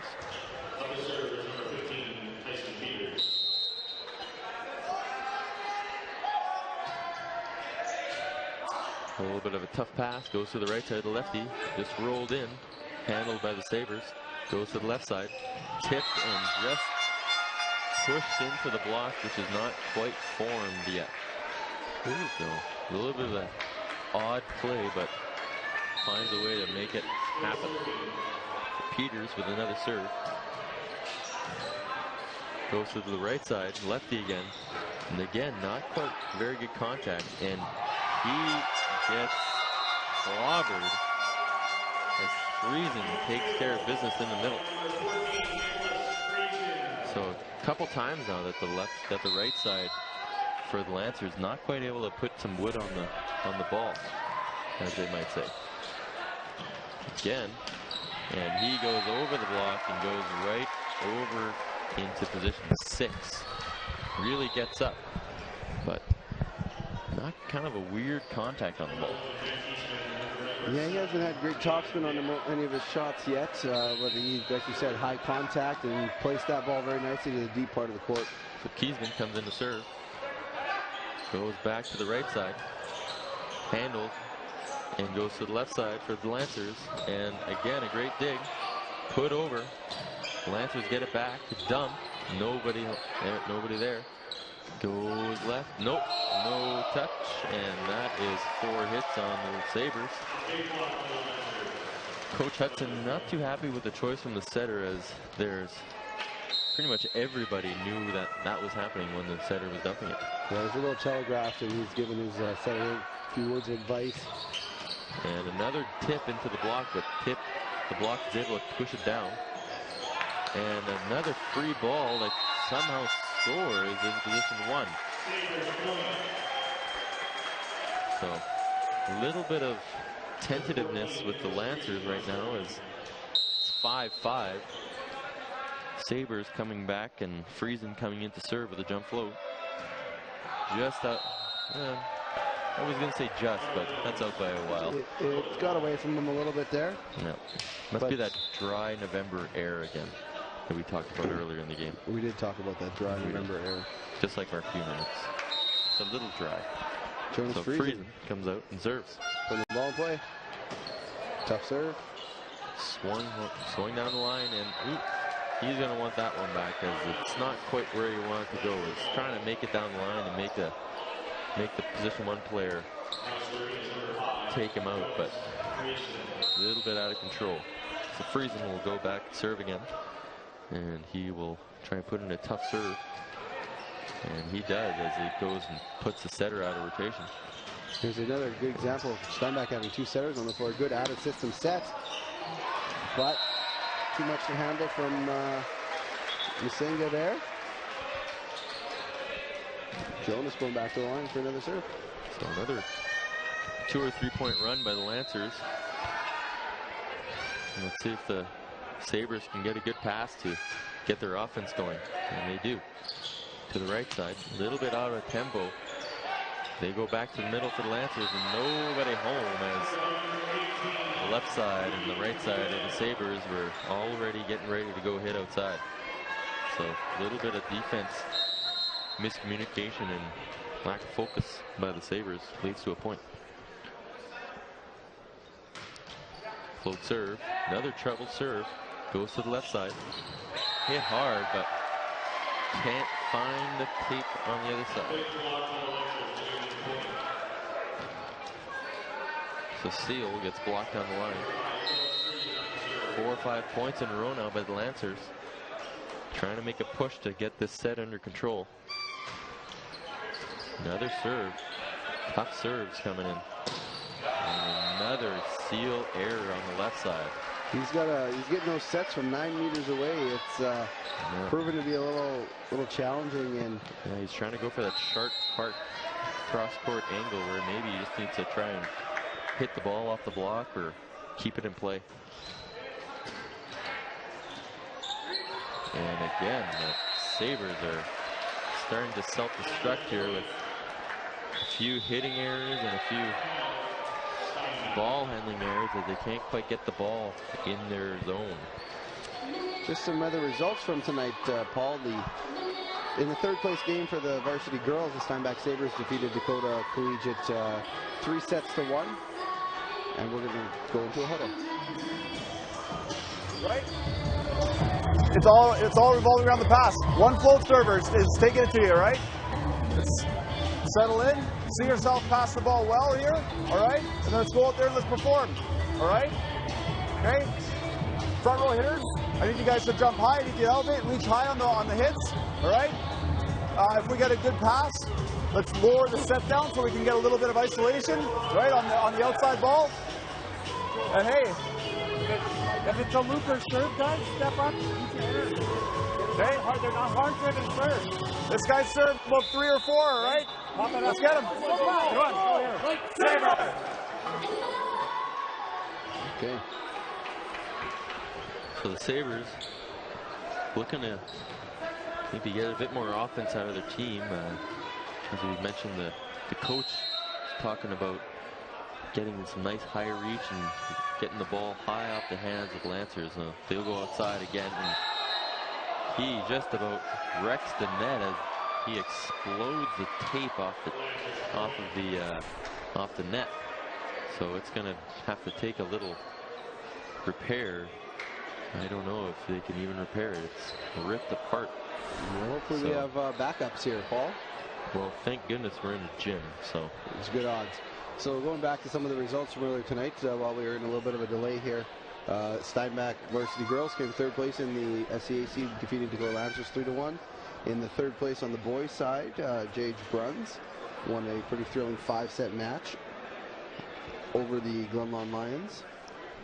[SPEAKER 2] A little bit of a tough pass, goes to the right side of the lefty, just rolled in, handled by the Sabres. Goes to the left side. Tipped and just pushed into the block, which is not quite formed yet. So a little bit of an odd play, but finds a way to make it happen. Peters with another serve. Goes to the right side, lefty again. And again, not quite very good contact. And he gets clobbered as Friesen takes care of business in the middle. So a couple times now that the right side for the Lancers not quite able to put some wood on the ball, as they might say. Again, and he goes over the block and goes right over into position 6. Really gets up, but not kind of a weird contact on the ball.
[SPEAKER 1] Yeah, he hasn't had great topspin on any of his shots yet, but he, like you said, high contact and placed that ball very nicely to the deep part of the court.
[SPEAKER 2] So Kiesman comes in to serve. Goes back to the right side. Handled. And goes to the left side for the Lancers. And again, a great dig. Put over. The Lancers get it back. Dump. Nobody there. Goes left. Nope. No touch. And that is 4 hits on the Sabres. Coach Hudson not too happy with the choice from the setter, as there's pretty much everybody knew that that was happening when the setter was dumping it.
[SPEAKER 1] Yeah, there's a little telegraph that he's given his setter a few words of advice.
[SPEAKER 2] And another tip into the block, but the block is able to push it down. And another free ball that somehow scores in position 1. So a little bit of tentativeness with the Lancers right now as it's 5-5. Sabres coming back and Friesen coming in to serve with a jump float. Just out. I was going to say just, but that's out by a while.
[SPEAKER 1] It got away from him a little bit there.
[SPEAKER 2] No. Must be that dry November air again that we talked about earlier in the game.
[SPEAKER 1] We did talk about that dry November air.
[SPEAKER 2] Just like Mark Human. It's a little dry.
[SPEAKER 1] Jonas
[SPEAKER 2] so Friesen comes out and serves.
[SPEAKER 1] Put the ball in play. Tough serve.
[SPEAKER 2] Swung down the line, and he's going to want that one back, because it's not quite where you want it to go. It's trying to make it down the line and make the position 1 player take him out, but a little bit out of control. So Friesen will go back and serve again, and he will try and put in a tough serve, and he does as he goes and puts the setter out of rotation.
[SPEAKER 1] Here's another good example of Steinbach having 2 setters on the floor. Good added system set, but too much to handle from Musinga there. Jonas going back to the line for another serve.
[SPEAKER 2] So another 2 or 3 point run by the Lancers. And let's see if the Sabres can get a good pass to get their offense going. And they do. To the right side. A little bit out of tempo. They go back to the middle for the Lancers, and nobody home, as the left side and the right side of the Sabres were already getting ready to go hit outside. So a little bit of defense miscommunication and lack of focus by the Sabres leads to a point. Float serve, another trouble serve, goes to the left side. Hit hard, but can't find the tape on the other side. So Seal gets blocked on the line. 4 or 5 points in a row now by the Lancers. Trying to make a push to get this set under control. Another serve. Tough serves coming in. And another Seal error on the left side.
[SPEAKER 1] He's getting those sets from 9 meters away. It's proven to be a little challenging, and
[SPEAKER 2] yeah, he's trying to go for that sharp cross-court angle where maybe he just needs to try and hit the ball off the block or keep it in play. And again, the Sabres are starting to self-destruct here with a few hitting errors and a few ball handling errors as they can't quite get the ball in their zone.
[SPEAKER 1] Just some other results from tonight, Paul. In the 3rd place game for the varsity girls, the Steinbach Sabres defeated Dakota Collegiate 3 sets to 1. And we're going to go into a huddle.
[SPEAKER 5] right? It's all revolving around the pass. One float server is taking it to you, right? Let's settle in, see yourself pass the ball well here, all right? And then let's go out there and let's perform, all right? Okay? Front row hitters, I need you guys to jump high, I need you to elevate, reach high on the hits, all right? If we get a good pass, let's lower the set down so we can get a little bit of isolation, right, on the outside ball. And hey,
[SPEAKER 6] if it's a looper serve, guys, step up.
[SPEAKER 5] okay,
[SPEAKER 6] They're not hard-driven serve.
[SPEAKER 5] this guy's served about 3 or 4, all right?
[SPEAKER 6] Pop it up.
[SPEAKER 5] Let's get him. Come on. Saber.
[SPEAKER 1] Okay.
[SPEAKER 2] So the Sabres looking to maybe get a bit more offense out of their team. As we mentioned, the coach is talking about getting some nice high reach and getting the ball high off the hands of Lancers. They'll go outside again, and he just about wrecks the net as he explodes the tape off the net. So it's going to have to take a little repair. I don't know if they can even repair it. It's ripped apart.
[SPEAKER 1] Well, hopefully we have backups here, Paul.
[SPEAKER 2] Well, thank goodness we're in the gym, so
[SPEAKER 1] it's good odds. So going back to some of the results from earlier tonight, while we were in a little bit of a delay here, Steinbach Varsity Girls came 3rd place in the SCAC, defeating Dakota Lancers 3-1. In the 3rd place on the boys' side, J.H. Bruns won a pretty thrilling 5-set match over the Glenlawn Lions.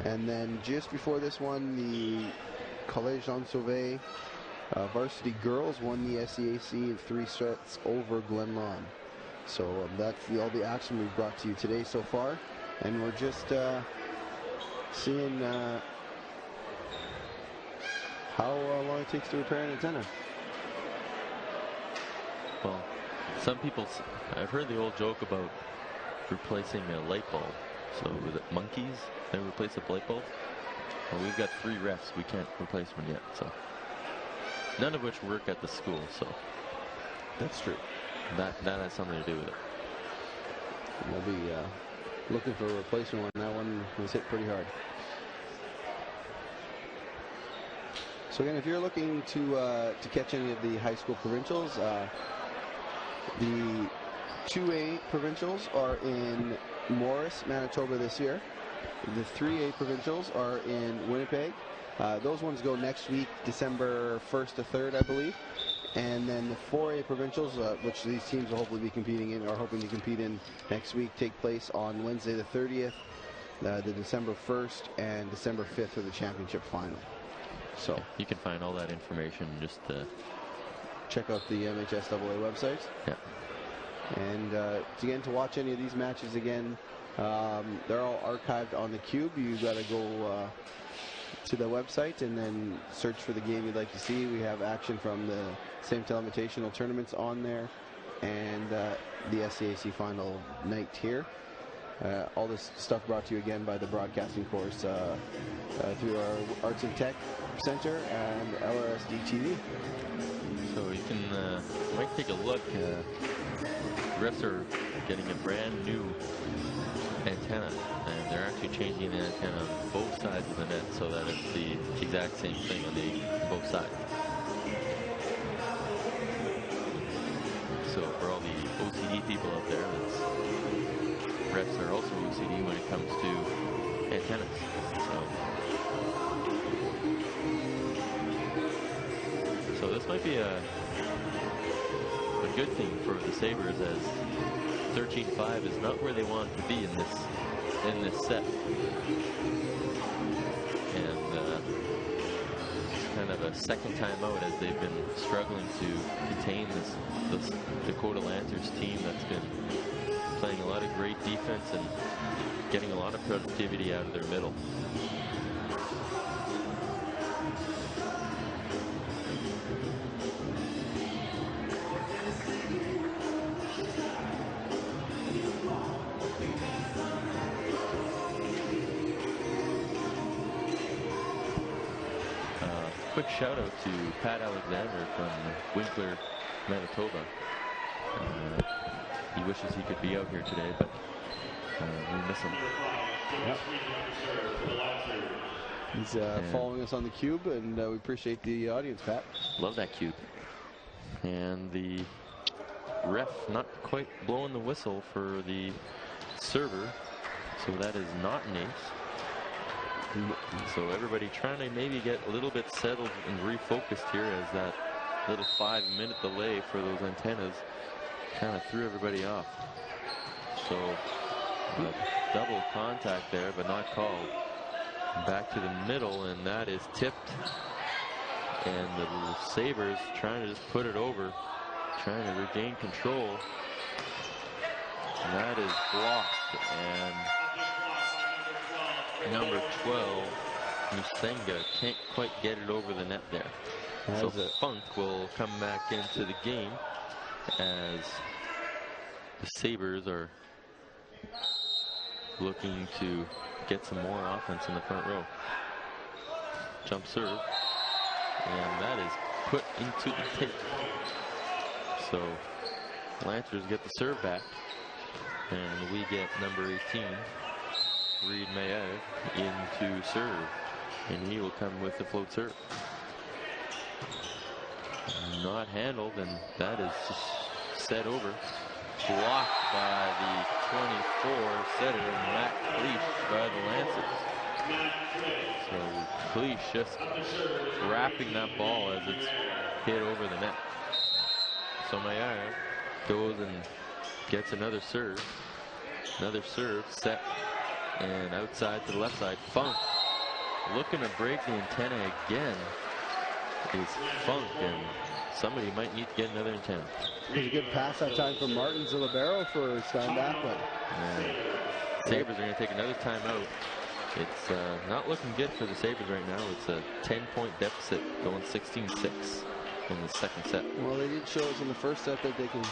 [SPEAKER 1] And then just before this one, the Collège Jean Sauvé Varsity Girls won the SCAC in 3 sets over Glenlawn. So that's all the action we've brought to you today so far. And we're just seeing how long it takes to repair an antenna.
[SPEAKER 2] Well, some people, I've heard the old joke about replacing a light bulb. So with monkeys, they replace a light bulb. Well, we've got 3 refs. We can't replace one yet. So none of which work at the school. So
[SPEAKER 1] that's true.
[SPEAKER 2] That has something to do with it.
[SPEAKER 1] We'll be looking for a replacement one. That one was hit pretty hard. So again, if you're looking to catch any of the high school provincials, the 2A provincials are in Morris, Manitoba this year. The 3A provincials are in Winnipeg. Those ones go next week, December 1st to 3rd, I believe. And then the 4A provincials, which these teams will hopefully be competing in, or hoping to compete in next week, take place on Wednesday the 30th, the December 1st, and December 5th for the championship final. So
[SPEAKER 2] you can find all that information just
[SPEAKER 1] check out the MHSAA website.
[SPEAKER 2] Yeah.
[SPEAKER 1] And again, to watch any of these matches again, they're all archived on the Cube. You got to go to the website and then search for the game you'd like to see. We have action from the Same Invitational tournaments on there, and the SCAC final night here. All this stuff brought to you again by the broadcasting course through our Arts and Tech Center and LRSD TV.
[SPEAKER 2] So you can might take a look. Refs are getting a brand new antenna, and they're actually changing the antenna on both sides of the net so that it's the exact same thing on both sides. So for all the OCD people out there, refs are also OCD when it comes to antennas. So this might be a good thing for the Sabres, as 13-5 is not where they want to be in this set, and it's kind of a second time out as they've been struggling to contain this Dakota Lancers team that's been playing a lot of great defense and getting a lot of productivity out of their middle. Quick shout out to Pat Alexander from Winkler, Manitoba. He wishes he could be out here today, but we miss him.
[SPEAKER 1] Yep. He's following us on the cube, and we appreciate the audience, Pat.
[SPEAKER 2] Love that cube. And the ref not quite blowing the whistle for the server, so that is not an ace. So everybody trying to maybe get a little bit settled and refocused here, as that little 5-minute delay for those antennas kind of threw everybody off. So double contact there, but not called. Back to the middle, and that is tipped. And the Sabres trying to just put it over, trying to regain control. And that is blocked. And number 12, Musenga, can't quite get it over the net there. So Funk will come back into the game as the Sabres are looking to get some more offense in the front row. Jump serve. And that is put into the tape. So Lancers get the serve back. And we get number 18, Reed Mayer, into serve. And he will come with the float serve. Not handled, and that is just set over. Blocked by the 24 setter, Matt Cleach, by the Lancers. So Cleach just wrapping that ball as it's hit over the net. So Mayer goes and gets another serve. Another serve set and outside to the left side. Funk looking to break the antenna again is Funk, and somebody might need to get another antenna.
[SPEAKER 1] It was a good pass that time from Martin Zilibero for Steinbach, but
[SPEAKER 2] Sabres are going to take another timeout. It's not looking good for the Sabres right now. It's a 10-point deficit, going 16-6 in the second set.
[SPEAKER 1] Well, they did show us in the first set that they can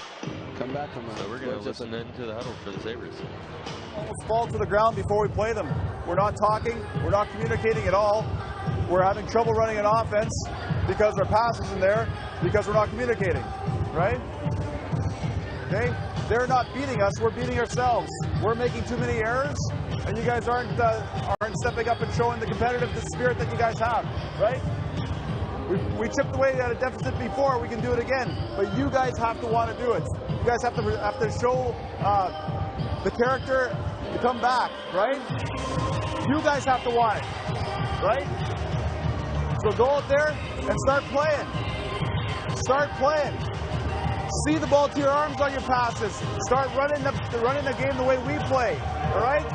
[SPEAKER 1] come back from that.
[SPEAKER 2] So we're going to listen into the huddle for the Sabres.
[SPEAKER 5] Almost fall to the ground before we play them. We're not talking. We're not communicating at all. We're having trouble running an offense because our pass isn't there, because we're not communicating, right? Okay? They're not beating us. We're beating ourselves. We're making too many errors, and you guys aren't stepping up and showing the competitive spirit that you guys have, right? We chipped away at a deficit before. We can do it again, but you guys have to want to do it. You guys have to show the character to come back, right? You guys have to want it, right? So go out there and start playing. Start playing. See the ball to your arms on your passes. Start running the game the way we play. All right?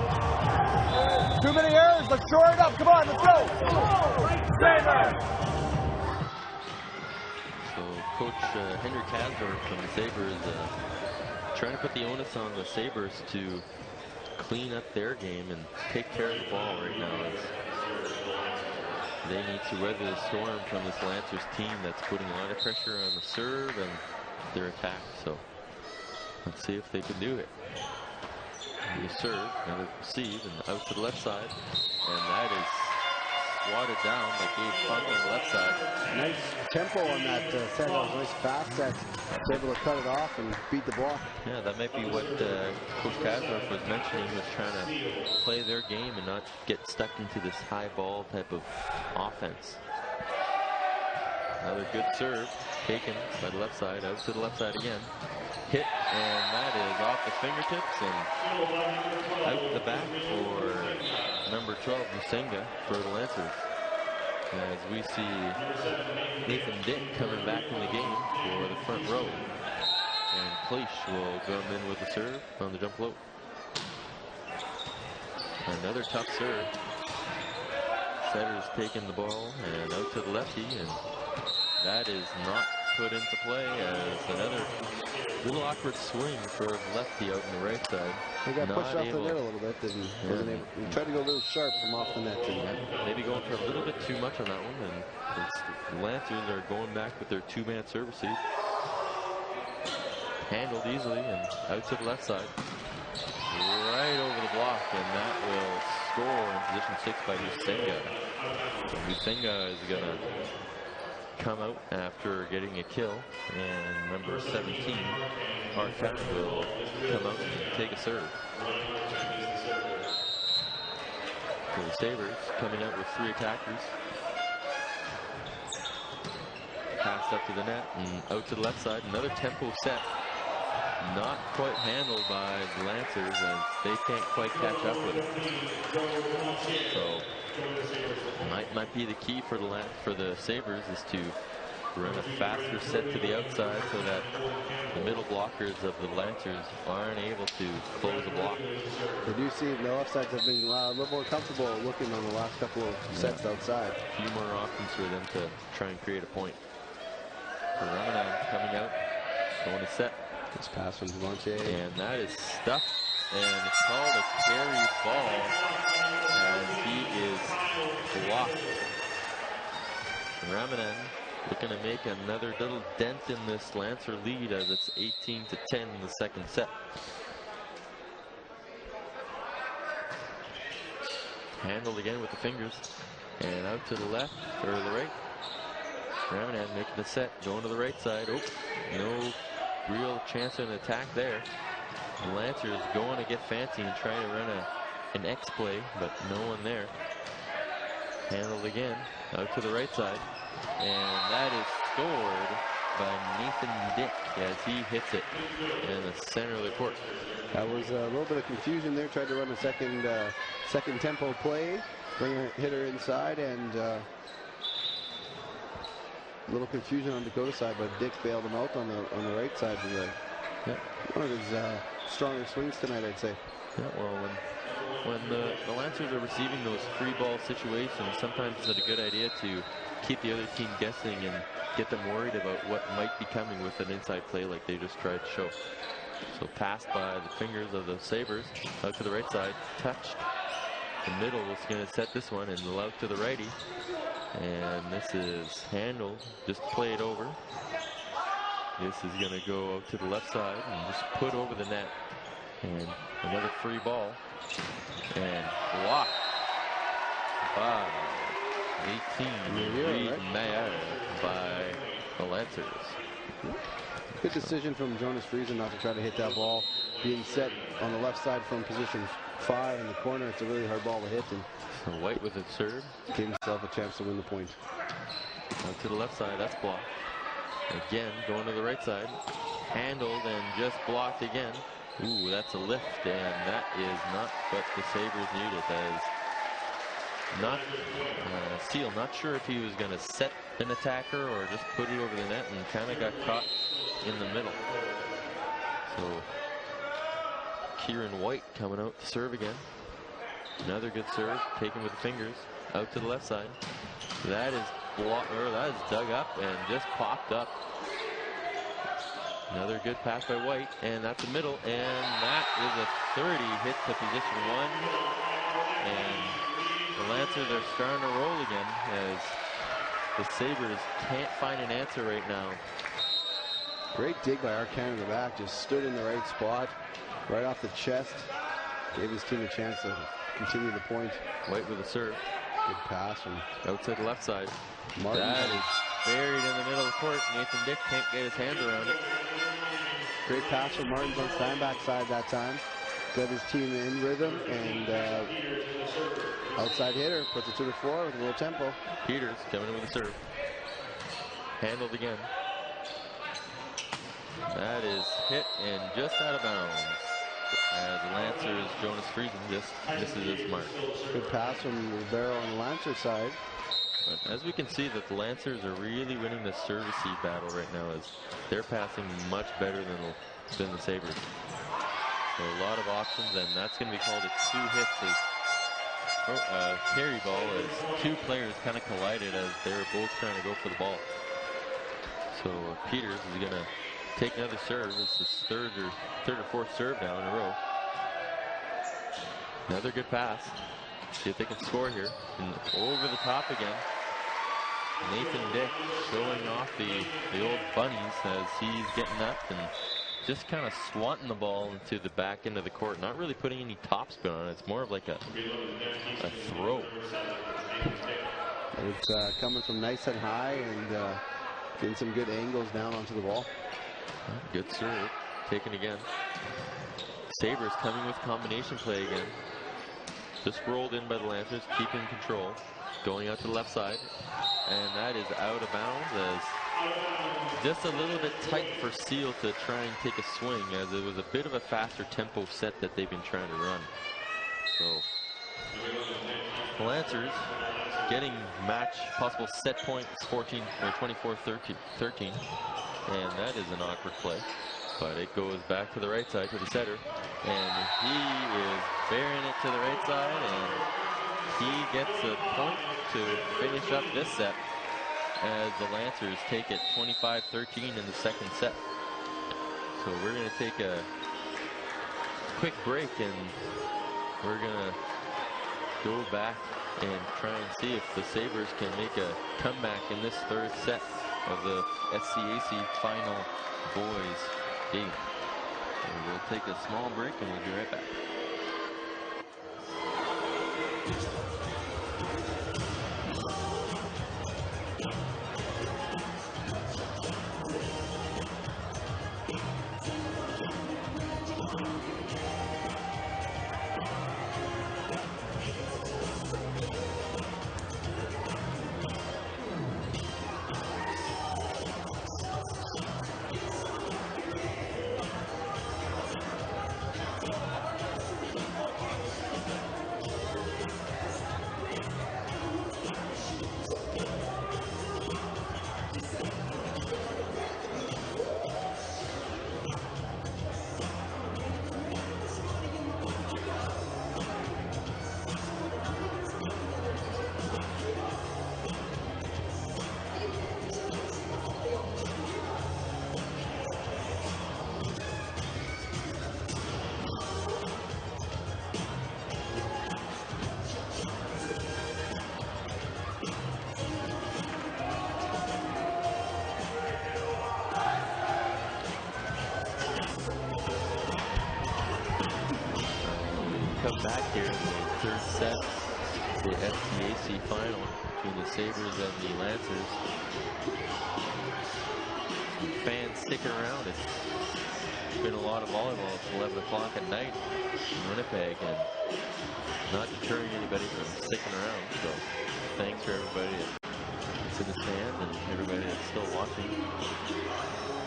[SPEAKER 5] Too many errors. Let's shore it up. Come on, let's go.
[SPEAKER 2] So Coach Henry Kasdorf from the Sabres trying to put the onus on the Sabres to clean up their game and take care of the ball right now. They need to weather the storm from this Lancers team that's putting a lot of pressure on the serve and their attack. So let's see if they can do it. The serve, now they receive, and out to the left side, and that is swatted down by Gabe Funk on the left side.
[SPEAKER 1] Nice tempo on that set. That was nice fast set. Was able to cut it off and beat the block.
[SPEAKER 2] Yeah, that might be what Coach Kasdorf was mentioning, was trying to play their game and not get stuck into this high ball type of offense. Another good serve taken by the left side, out to the left side again. Hit, and that is off the fingertips and out the back for number 12, Musenga, for the Lancers. As we see Nathan Dick coming back in the game for the front row. And Cleach will come in with the serve on the jump float. Another tough serve. Setter's taking the ball and out to the lefty, and that is not put into play as another little awkward swing for the lefty out on the right side.
[SPEAKER 1] He got pushed off the net a little bit. He tried to go a little sharp from off the net.
[SPEAKER 2] Maybe going for a little bit too much on that one, and the Lancers are going back with their two-man service seat. Handled easily and out to the left side. Right over the block, and that will score in position 6 by Musenga. So Musenga is going to come out after getting a kill, and number 17, Marquette, will come out and take a serve. So the Sabres coming out with 3 attackers. Passed up to the net and out to the left side. Another tempo set. Not quite handled by the Lancers as they can't quite catch up with it. So might be the key for the Sabres is to run a faster set to the outside so that the middle blockers of the Lancers aren't able to close a block.
[SPEAKER 1] They do see the left sides have been a little more comfortable looking on the last couple of sets outside.
[SPEAKER 2] A few more options for them to try and create a point. Ramadan coming out, going to set.
[SPEAKER 1] This pass from Devontae.
[SPEAKER 2] And that is stuffed, and it's called a carry ball as he is blocked. Ramadan looking to make another little dent in this Lancer lead as it's 18-10 in the second set. Handled again with the fingers, and out to the left, or the right. Ramadan making the set, going to the right side. Oh, no real chance of an attack there. The Lancers going to get fancy and trying to run an X play, but no one there. Handled again, out to the right side. And that is scored by Nathan Dick as he hits it in the center of the court.
[SPEAKER 1] That was a little bit of confusion there. Tried to run a second tempo play, bring a hitter inside, and a little confusion on Dakota's side, but Dick bailed him out on the right side of the one of his stronger swings tonight, I'd say.
[SPEAKER 2] Yeah, well, when the Lancers are receiving those free ball situations, sometimes it's a good idea to keep the other team guessing and get them worried about what might be coming with an inside play like they just tried to show. So passed by the fingers of the Sabres out to the right side, touched. The middle was going to set this one and out to the righty. And this is handled, just played over. This is going to go out to the left side and just put over the net. And another free ball. And blocked by 18 mad by the Lancers.
[SPEAKER 1] Good decision from Jonas Friesen not to try to hit that ball. Being set on the left side from position 5 in the corner, it's a really hard ball to hit. And
[SPEAKER 2] so White with a serve.
[SPEAKER 1] Gave himself a chance to win the point.
[SPEAKER 2] Out to the left side, that's blocked. Again, going to the right side. Handled and just blocked again. Ooh, that's a lift, and that is not what the Sabres needed. As not Seal, not sure if he was going to set an attacker or just put it over the net, and kind of got caught in the middle. So Kieran White coming out to serve again. Another good serve, taken with the fingers, out to the left side. That is that is dug up and just popped up. Another good pass by White, and that's the middle, and that is a 30 hit to position 1. And the Lancers are starting to roll again as the Sabres can't find an answer right now.
[SPEAKER 1] Great dig by Arcand in the back, just stood in the right spot, right off the chest. Gave his team a chance to continue the point.
[SPEAKER 2] White with a serve.
[SPEAKER 1] Good pass from
[SPEAKER 2] out to the left side.
[SPEAKER 1] Martin.
[SPEAKER 2] That is buried in the middle of the court. Nathan Dick can't get his hands around it.
[SPEAKER 1] Great pass from Martins on Steinbach's side that time. Got his team in rhythm, and outside hitter puts it to the floor with a little tempo.
[SPEAKER 2] Peters coming in with a serve. Handled again. That is hit and just out of bounds. As Lancers, Jonas Friesen just misses his mark.
[SPEAKER 1] Good pass from Rivero on the Lancer side.
[SPEAKER 2] But as we can see that the Lancers are really winning the serve-receive battle right now as they're passing much better than the Sabres. So a lot of options, and that's going to be called a 2 hits as carry ball as 2 players kind of collided as they were both trying to go for the ball. So Peters is going to take another serve. It's his third or fourth serve now in a row. Another good pass. See if they can score here. And over the top again. Nathan Dick showing off the old bunnies as he's getting up and just kind of swatting the ball into the back end of the court. Not really putting any topspin on it. It's more of like a throw.
[SPEAKER 1] It's coming from nice and high and getting some good angles down onto the ball.
[SPEAKER 2] Good serve. Taken again. Sabres coming with combination play again. Just rolled in by the Lancers, keeping control. Going out to the left side. And that is out of bounds, as just a little bit tight for Seal to try and take a swing, as it was a bit of a faster tempo set that they've been trying to run. So the Lancers getting match possible set points 14 or 24-13, and that is an awkward play. But it goes back to the right side to the setter, and he is bearing it to the right side, and he gets a point to finish up this set, as the Lancers take it 25-13 in the second set. So we're going to take a quick break, and we're going to go back and try and see if the Sabres can make a comeback in this third set of the SCAC final boys game. So we'll take a small break, and we'll be right back. Come back here in the third set, the SCAC final between the Sabres and the Lancers. Some fans sticking around. It's been a lot of volleyball. It's 11 o'clock at night in Winnipeg, and not deterring anybody from sticking around. So thanks for everybody that's in the stand and everybody that's still watching.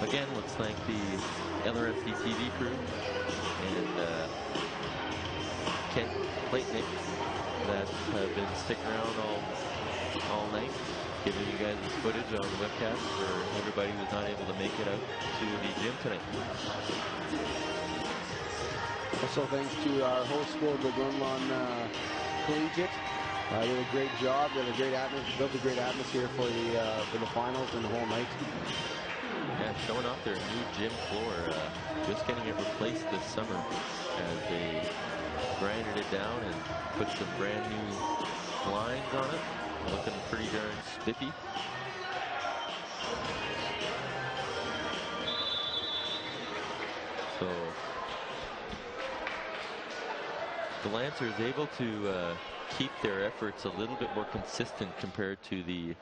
[SPEAKER 2] Again, let's thank the LRFC TV crew and Kent Platenick that have been sticking around all night, giving you guys this footage on the webcast for everybody who's not able to make it out to the gym tonight.
[SPEAKER 1] Also, thanks to our host school, the Glenlawn Collegiate. They did a great job. They had a great atmosphere, built a great atmosphere for the finals and the whole night.
[SPEAKER 2] Yeah, showing off their new gym floor, just getting it replaced this summer as they grinded it down and put some brand new lines on it. Looking pretty darn spiffy. So the Lancers able to keep their efforts a little bit more consistent compared to the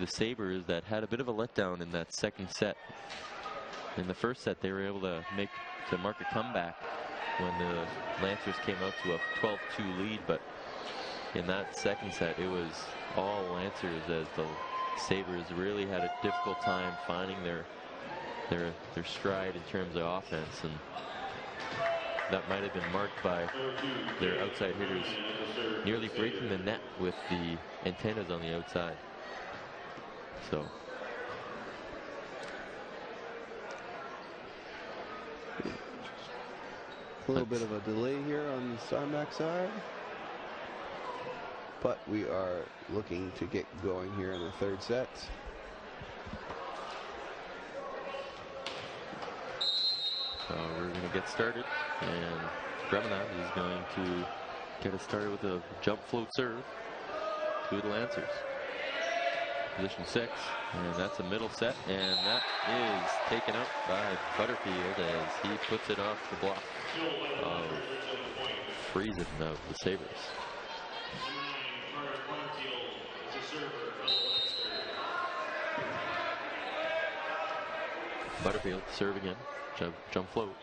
[SPEAKER 2] Sabres that had a bit of a letdown in that second set. In the first set, they were able to mark a comeback when the Lancers came out to a 12-2 lead, but in that second set, it was all Lancers as the Sabres really had a difficult time finding their stride in terms of offense, and that might have been marked by their outside hitters nearly breaking the net with the antennas on the outside. So
[SPEAKER 1] a little bit of a delay here on the Steinbach side, but we are looking to get going here in the third set.
[SPEAKER 2] So we're going to get started, and Gremenat is going to get us started with a jump float serve to the Lancers. Position 6, and that's a middle set, and that is taken up by Butterfield as he puts it off the block of Friesen of the Sabres. Butterfield serve again, jump float.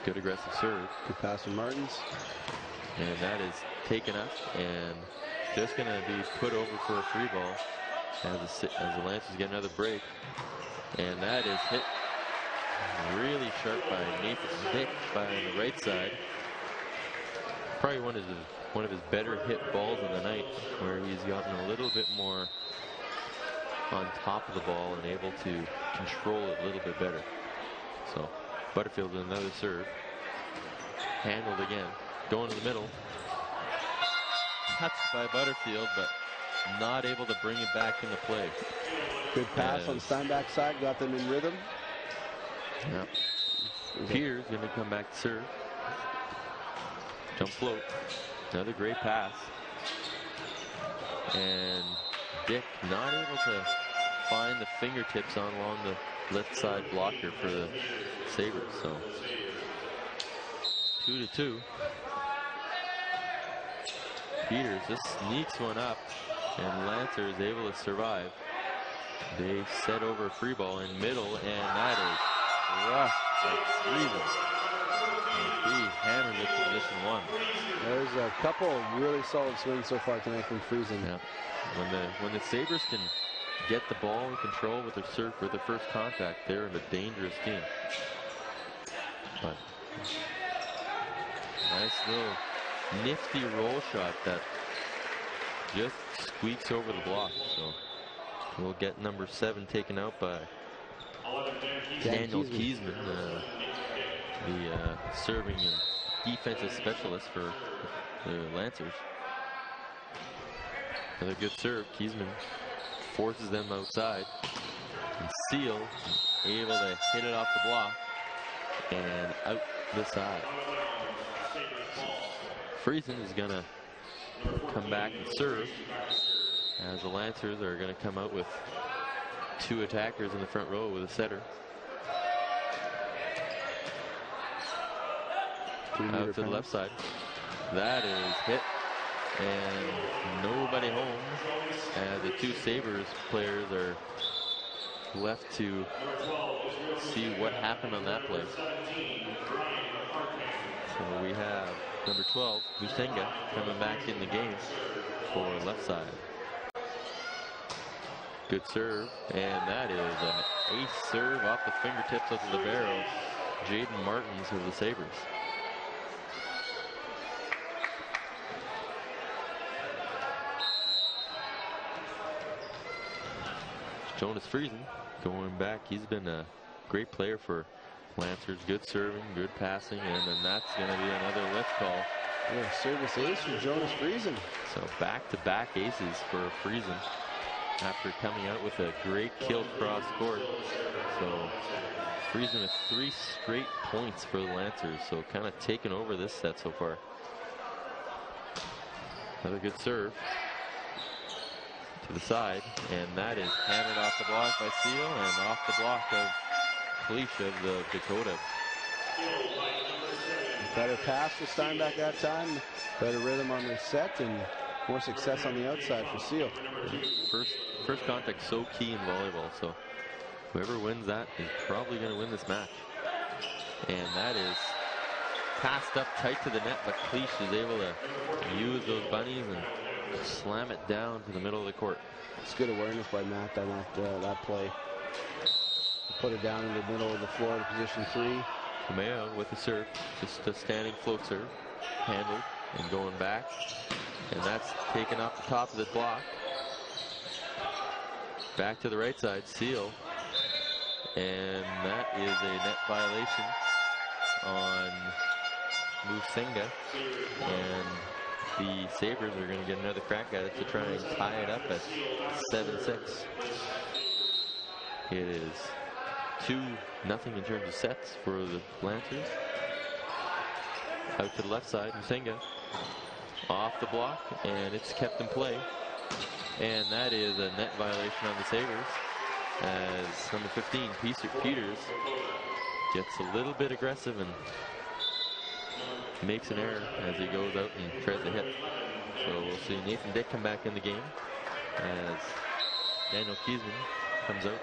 [SPEAKER 2] Good aggressive serve.
[SPEAKER 1] Good pass from Martins.
[SPEAKER 2] And that is taken up and just going to be put over for a free ball as the Lancers get another break. And that is hit really sharp by Nathan Dick by the right side. Probably one of his better hit balls of the night, where he's gotten a little bit more on top of the ball and able to control it a little bit better. So Butterfield with another serve. Handled again. Going to the middle. Touched by Butterfield, but not able to bring it back into play.
[SPEAKER 1] Good pass on Steinbach's side. Got them in rhythm.
[SPEAKER 2] Yep. Peters going to come back to serve. Jump float. Another great pass. And Dick not able to find the fingertips along the left side blocker for the Sabres. So 2-2. Peters just sneaks one up, and Lancer is able to survive. They set over a free ball in middle, and that is rough like freezing. He hammered it to position one.
[SPEAKER 1] There's a couple of really solid swings so far tonight from Friesen.
[SPEAKER 2] Yeah. When the Sabres can get the ball in control with their serve for their first contact, they're a dangerous team. But nice little nifty roll shot that just squeaks over the block. So we'll get number 7 taken out by Daniel Kiesman, the serving and defensive specialist for the Lancers. Another good serve. Kiesman forces them outside. And Seal able to hit it off the block and out the side. Friesen is going to come back and serve, as the Lancers are going to come out with 2 attackers in the front row with a setter. Out to the left side. That is hit, and nobody home. And the 2 Sabres players are left to see what happened on that play. So we have number 12, Musenga, coming back in the game for left side. Good serve, and that is an ace serve off the fingertips of the barrel. Jaden Martins of the Sabres. Jonas Friesen going back. He's been a great player for Lancers. Good serving, good passing, and then that's going to be another lift call.
[SPEAKER 1] Yeah, service ace for Jonas Friesen.
[SPEAKER 2] So back-to-back aces for Friesen after coming out with a great kill cross court. So Friesen with 3 straight points for the Lancers. So kind of taking over this set so far. Another good serve to the side, and that is hammered off the block by Seal and off the block of Kalish of the Dakota.
[SPEAKER 1] Better pass to Steinbach that time. Better rhythm on the set and more success on the outside for Seal.
[SPEAKER 2] First contact so key in volleyball, so whoever wins that is probably going to win this match. And that is passed up tight to the net, but Kalish is able to use those bunnies and slam it down to the middle of the court.
[SPEAKER 1] It's good awareness by Matt on that play. Put it down in the middle of the floor to position 3.
[SPEAKER 2] Kamea with the serve, just a standing float serve, handled and going back, and that's taken off the top of the block. Back to the right side, Seal, and that is a net violation on Musenga, and the Sabres are going to get another crack at it to try and tie it up at 7-6. It is 2-0 in terms of sets for the Lancers. Out to the left side, Musenga off the block, and it's kept in play. And that is a net violation on the Sabres, as number 15, Peters, gets a little bit aggressive and makes an error as he goes out and tries to hit. So we'll see Nathan Dick come back in the game as Daniel Kiesman comes out.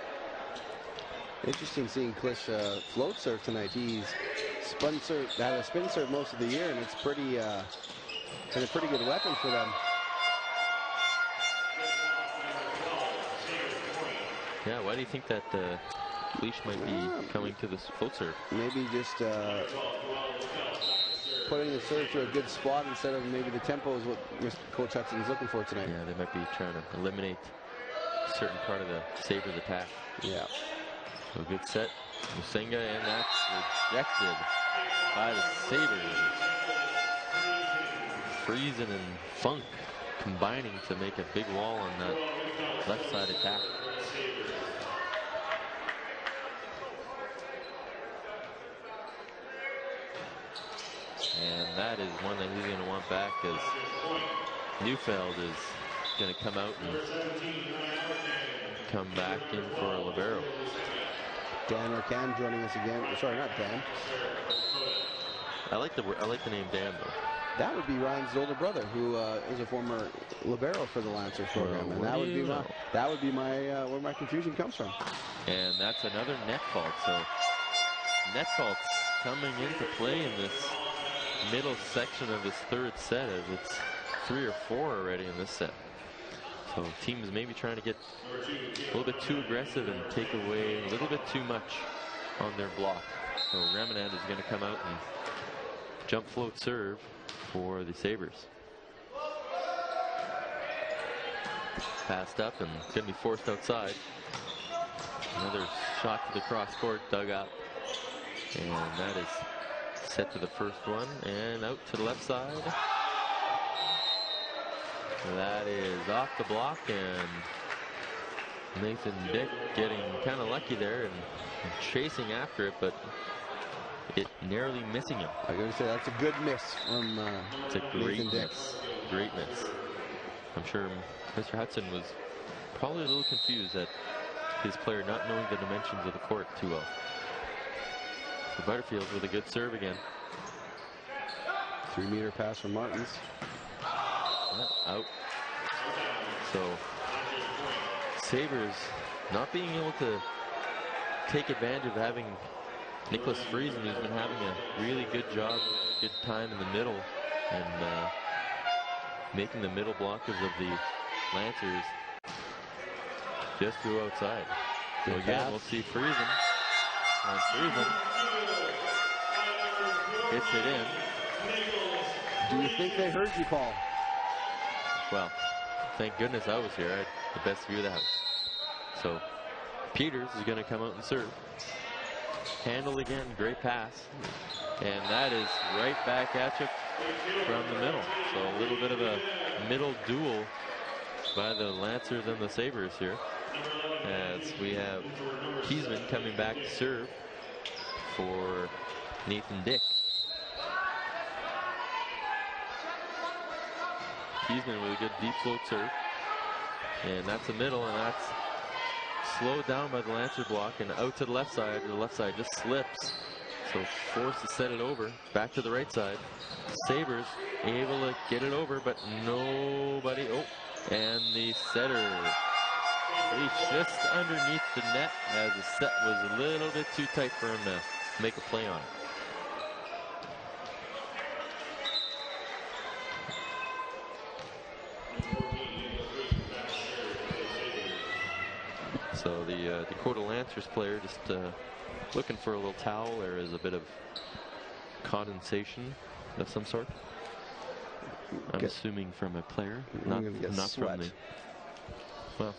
[SPEAKER 1] Interesting seeing Kalish float serve tonight. He's had a spin serve most of the year, and it's pretty and a pretty good weapon for them.
[SPEAKER 2] Yeah, why do you think that leash might be coming to this float serve?
[SPEAKER 1] Maybe just putting the serve to a good spot instead of maybe the tempo is what Coach Hudson's looking for tonight.
[SPEAKER 2] Yeah, they might be trying to eliminate a certain part of the Sabres attack.
[SPEAKER 1] Yeah.
[SPEAKER 2] So good set, Musenga, and that's rejected by the Sabres. Friesen and Funk combining to make a big wall on that left side attack. And that is one that he's going to want back, as Neufeld is going to come out and come back in for a libero.
[SPEAKER 1] Dan Arcan joining us again. Sorry, not Dan.
[SPEAKER 2] I like the name Dan though.
[SPEAKER 1] That would be Ryan's older brother, who is a former libero for the Lancers program, and that would be my where my confusion comes from.
[SPEAKER 2] And that's another net fault. So net faults coming into play in this middle section of this third set, as it's 3 or 4 already in this set. So teams maybe trying to get a little bit too aggressive and take away a little bit too much on their block. So Ramanand is going to come out and jump float serve for the Sabres. Passed up and going to be forced outside. Another shot to the cross court, dug up, and that is set to the first one and out to the left side. That is off the block, and Nathan Dick getting kind of lucky there and chasing after it, but it narrowly missing him.
[SPEAKER 1] I gotta say, that's a good miss from
[SPEAKER 2] it's a great
[SPEAKER 1] Nathan Dick.
[SPEAKER 2] miss. Great miss. I'm sure Mr. Hudson was probably a little confused at his player not knowing the dimensions of the court too well. So Butterfield with a good serve again.
[SPEAKER 1] 3-meter pass from Martins.
[SPEAKER 2] Out. So Sabres not being able to take advantage of having Nicholas Friesen, who's been having a really good job, good time in the middle, and making the middle blockers of the Lancers just go outside. So
[SPEAKER 1] Good
[SPEAKER 2] again,
[SPEAKER 1] pass.
[SPEAKER 2] we'll see Friesen. And Friesen hits it in.
[SPEAKER 1] Do you think they heard you, Paul?
[SPEAKER 2] Well, thank goodness I was here. I had the best view of the house. So Peters is going to come out and serve. Handle again, great pass. And that is right back at you from the middle. So a little bit of a middle duel by the Lancers and the Sabres here, as we have Kiesman coming back to serve for Nathan Dick. Kiesman with a good deep float serve. And that's the middle, and that's slowed down by the Lancer block and out to the left side. The left side just slips. So forced to set it over. Back to the right side. Sabres able to get it over, but nobody. Oh, and the setter reached just underneath the net, as the set was a little bit too tight for him to make a play on it. So the Dakota Lancers player just looking for a little towel. There is a bit of condensation of some sort. I'm assuming from a player, not from the. Well,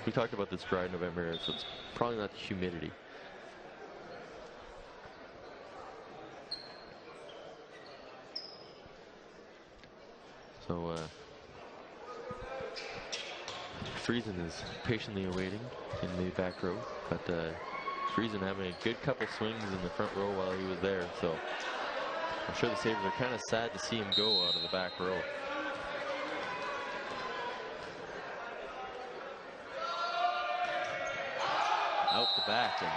[SPEAKER 2] we talked about this dry November, so it's probably not the humidity. So Friesen is patiently awaiting in the back row, but Friesen having a good couple swings in the front row while he was there. So I'm sure the Sabres are kind of sad to see him go out of the back row. Out the back, and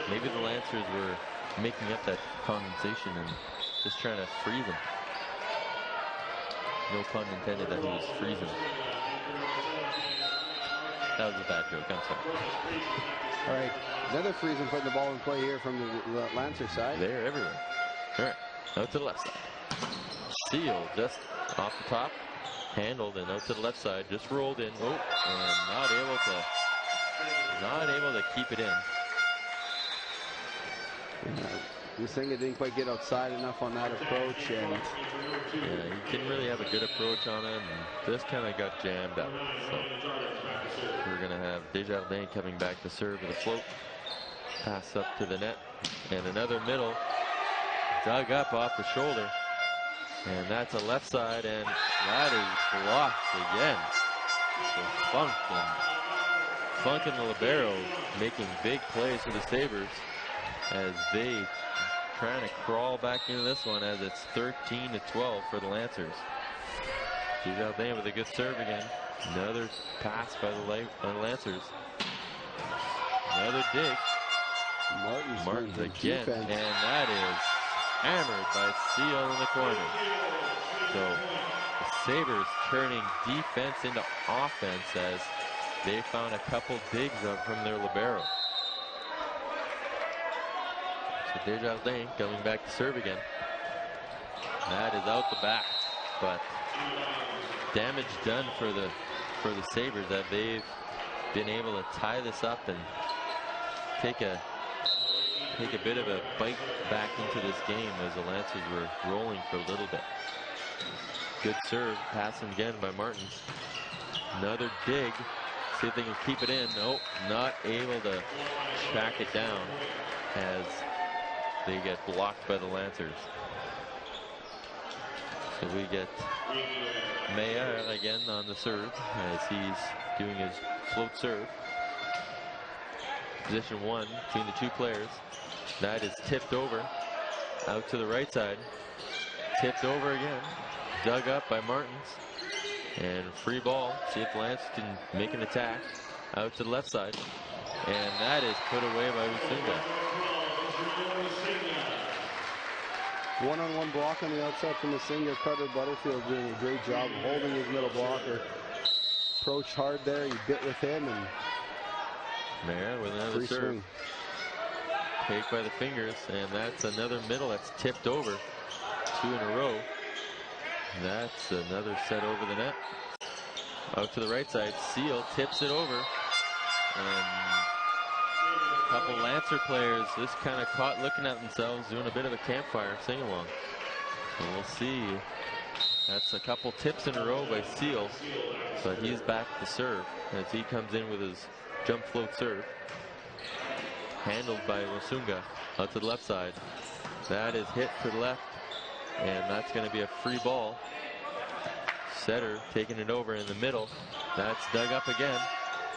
[SPEAKER 2] maybe the Lancers were making up that condensation and just trying to freeze him. No pun intended that he was freezing. That was a bad joke, I'm sorry.
[SPEAKER 1] All right, another Friesen putting the ball in play here from the Lancer side.
[SPEAKER 2] They're everywhere. All right. Out to the left side. Seal just off the top. Handled and out to the left side. Just rolled in. Oh, and not able to keep it in.
[SPEAKER 1] Lusinga didn't quite get outside enough on that approach, and
[SPEAKER 2] yeah, he didn't really have a good approach on it, and just kind of got jammed up. So we're gonna have Desjardins coming back to serve with a float. Pass up to the net, and another middle. Dug up off the shoulder, and that's a left side, and that is blocked again. So Funk and the libero making big plays for the Sabres as they trying to crawl back into this one, as it's 13-12 for the Lancers. Desjardins with a good serve again. Another pass by the Lancers. Another dig. Martins again,
[SPEAKER 1] defense.
[SPEAKER 2] and that is hammered by Seal in the corner. So the Sabres turning defense into offense as they found a couple digs up from their libero. So Desjardins coming back to serve again. That is out the back, but damage done for the Sabres, that they've been able to tie this up and take a bit of a bite back into this game as the Lancers were rolling for a little bit. Good serve, passing again by Martins. Another dig. See if they can keep it in. Nope, not able to track it down as they get blocked by the Lancers. So we get Meyer again on the serve as he's doing his float serve. Position one between the two players. That is tipped over out to the right side. Tipped over again. Dug up by Martins. And free ball. See if Lance can make an attack. Out to the left side. And that is put away by Lusinga.
[SPEAKER 1] One-on-one block on the outside from Lusinga. Carter Butterfield doing a great job of holding his middle blocker. Approached hard there. He bit with him, and
[SPEAKER 2] Mayer with another
[SPEAKER 1] free
[SPEAKER 2] serve.
[SPEAKER 1] swing.
[SPEAKER 2] Take by the fingers, and that's another middle that's tipped over. Two in a row. That's another set over the net. Out to the right side. Seal tips it over. And a couple Lancer players just kind of caught looking at themselves, doing a bit of a campfire sing-along. So we'll see. That's a couple tips in a row by Seal. But he's back to serve as he comes in with his jump float serve. Handled by Lusinga out to the left side. That is hit to the left, and that's going to be a free ball. Setter taking it over in the middle. That's dug up again.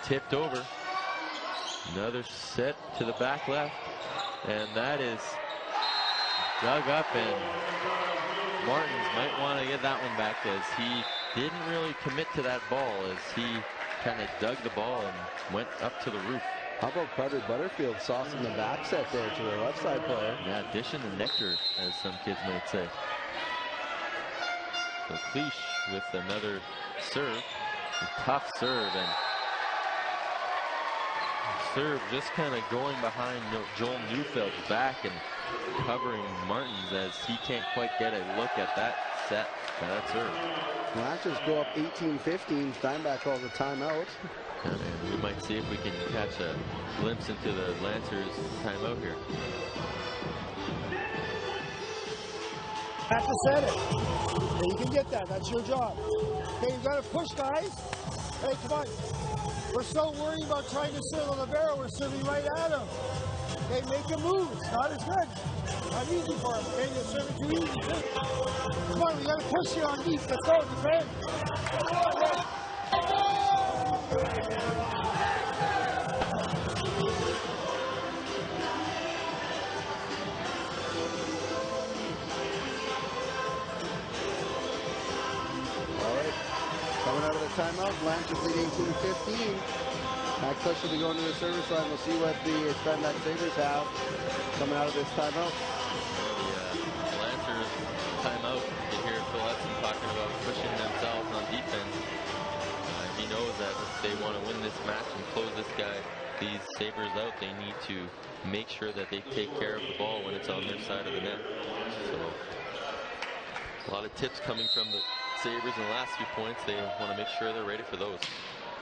[SPEAKER 2] Tipped over. Another set to the back left, and that is dug up, and Martins might want to get that one back as he didn't really commit to that ball as he kind of dug the ball and went up to the roof.
[SPEAKER 1] How about Carter Butterfield saucing the back set there to the left side player?
[SPEAKER 2] Yeah, dishing the nectar, as some kids might say. So Cleach with another serve. A tough serve, and serve just kind of going behind Joel Neufeld's back and covering Martins as he can't quite get a look at that set, that serve.
[SPEAKER 1] Lancers go up 18-15. Steinbach calls a timeout.
[SPEAKER 2] And we might see if we can catch a glimpse into the Lancers timeout here.
[SPEAKER 6] Have to set it. Yeah, you can get that. That's your job. Okay, you got to push, guys. Hey, come on. We're so worried about trying to serve on the barrel. We're serving right at him. Okay, make a move. It's not as good. Not easy for him. Okay, you're serving too easy. Come on, we got to push here on deep. Let's go, defend.
[SPEAKER 1] Coming out of the timeout, Lancers lead 18-15. Max Hush will be going to the service line. We'll see what the Steinbach Sabres have coming out of this timeout.
[SPEAKER 2] The Lancers timeout. You hear Phil Hudson talking about pushing themselves on defense. He knows that if they want to win this match and close these Sabres out, they need to make sure that they take care of the ball when it's on their side of the net. So A lot of tips coming from the Sabres in the last few points. They want to make sure they're ready for those.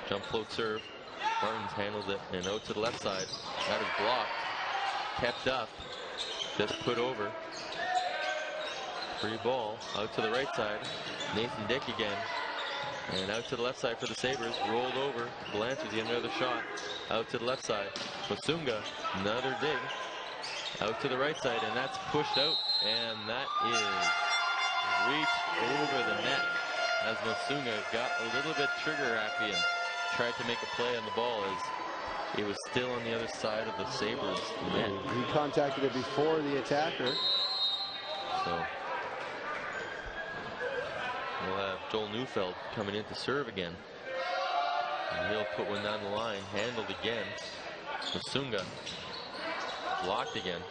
[SPEAKER 2] Jump float serve. Martins handles it and out to the left side. That is blocked. Kept up. Just put over. Free ball out to the right side. Nathan Dick again. And out to the left side for the Sabres. Rolled over. The Lancers get another shot. Out to the left side. Masunga. Another dig. Out to the right side. And that's pushed out. And that is reached over the net. As Masunga got a little bit trigger happy and tried to make a play on the ball as it was still on the other side of the Sabres net.
[SPEAKER 1] He contacted it before the attacker.
[SPEAKER 2] So we'll have Joel Neufeld coming in to serve again. And he'll put one down the line, handled again. Masunga blocked again.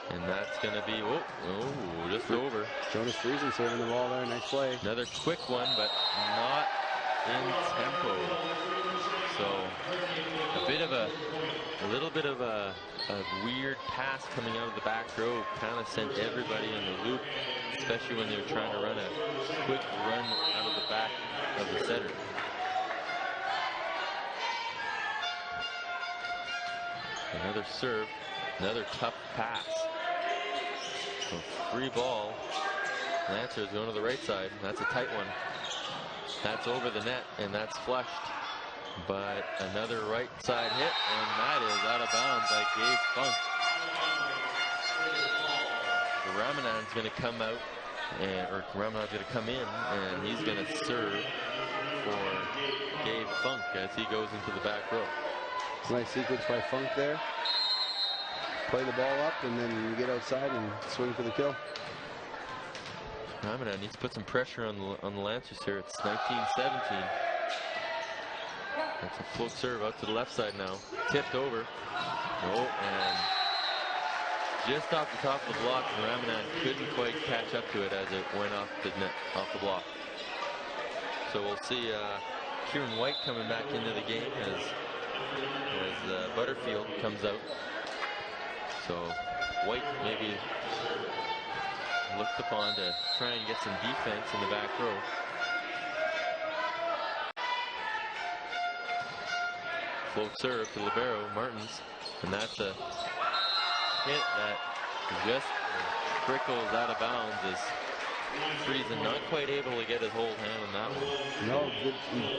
[SPEAKER 2] And that's going to be, just over.
[SPEAKER 1] Jonas Friesen serving the ball there. Nice play.
[SPEAKER 2] Another quick one, but not in tempo. So a little bit of a weird pass coming out of the back row. Kind of sent everybody in the loop, especially when they were trying to run a quick run out of the back of the center. Another serve, another tough pass. So free ball. Lancers going to the right side. That's a tight one. That's over the net, and that's flushed. But another right side hit, and that is out of bounds by Gabe Funk. Ramanan's going to come out, or Ramanan's going to come in, and he's going to serve for Gabe Funk as he goes into the back row.
[SPEAKER 1] Nice sequence by Funk there. Play the ball up, and then you get outside and swing for the kill.
[SPEAKER 2] Ramanan needs to put some pressure on the Lancers here. It's 19-17. That's a float serve out to the left side now. Tipped over. No, and just off the top of the block, Ramanan couldn't quite catch up to it as it went off the net, off the block. So we'll see Kieran White coming back into the game as Butterfield comes out. So White maybe looked upon to try and get some defense in the back row. Float serve to libero Martins, and that's a hit that just trickles out of bounds as Friesen not quite able to get his whole hand on that one.
[SPEAKER 1] No,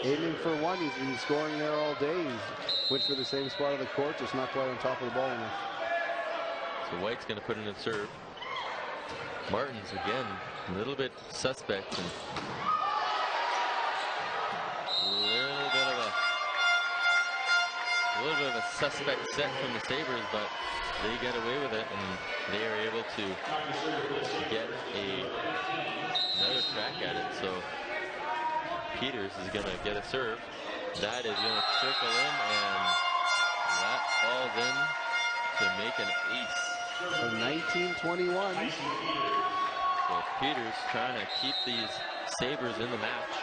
[SPEAKER 1] aiming for one. He's been scoring there all day. He's went for the same spot of the court, just not quite on top of the ball enough.
[SPEAKER 2] So White's going to put in a serve. Martins again, a little bit suspect, and a little bit of a suspect set from the Sabres, but they get away with it, and they are able to get another crack at it. So Peters is going to get a serve. That is going to trickle in, and that falls in to make an ace.
[SPEAKER 1] So 19-21.
[SPEAKER 2] So Peters trying to keep these Sabres in the match.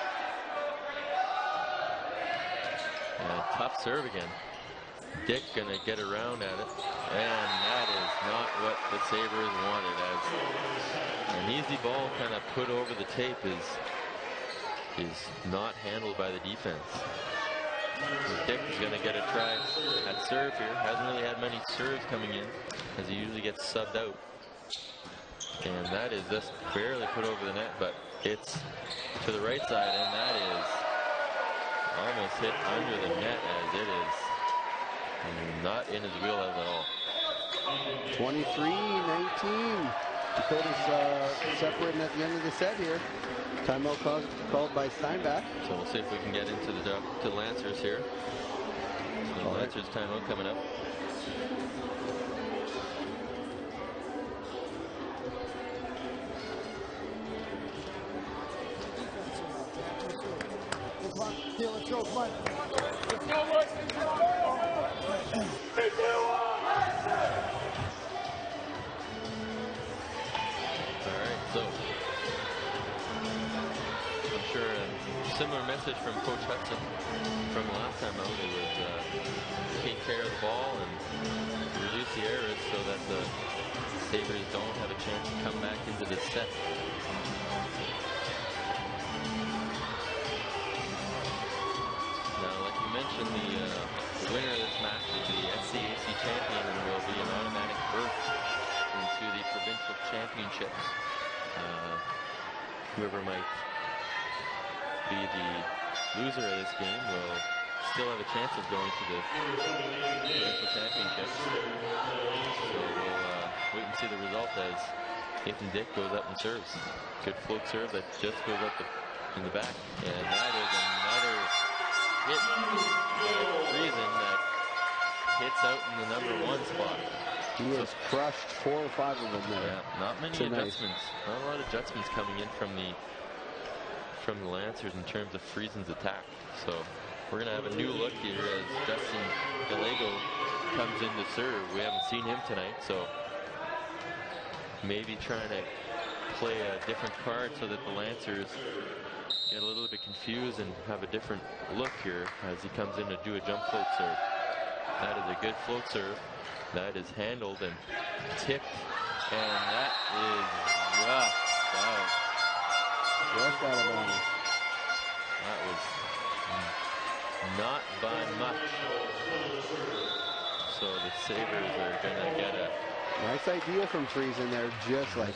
[SPEAKER 2] And a tough serve again. Dick gonna get around at it, and that is not what the Sabres wanted. As an easy ball kind of put over the tape is not handled by the defense. Dick is gonna get a try at serve here. Hasn't really had many serves coming in, as he usually gets subbed out. And that is just barely put over the net, but it's to the right side, and that is almost hit under the net, as it is not in his wheelhouse at all.
[SPEAKER 1] 23-19. Dakota's separating at the end of the set here. Timeout called by Steinbach.
[SPEAKER 2] So we'll see if we can get into the Lancers here. So Lancers timeout coming up.
[SPEAKER 6] Come on, let's go, come on.
[SPEAKER 2] Alright, so I'm sure a similar message from Coach Hudson from last time out. It was take care of the ball and reduce the errors so that the Sabres don't have a chance to come back into this set. be the loser of this game will still have a chance of going to the provincial championship. So we'll wait and see the result as Nathan Dick goes up and serves. Good float serve that just goes up in the back. And that is another hit by Friesen that hits out in the #1 spot.
[SPEAKER 1] He has crushed 4 or 5 of them there.
[SPEAKER 2] Yeah, not many adjustments. Not a lot of adjustments coming in from the Lancers in terms of Friesen's attack. So we're going to have a new look here as Justin Gallego comes in to serve. We haven't seen him tonight, so maybe trying to play a different card so that the Lancers get a little bit confused and have a different look here as he comes in to do a jump float serve. That is a good float serve. That is handled and tipped, and that is rough. Wow.
[SPEAKER 1] Just out of bounds.
[SPEAKER 2] That was not by much. So the Sabres are going to get a
[SPEAKER 1] nice idea from Friesen there, just like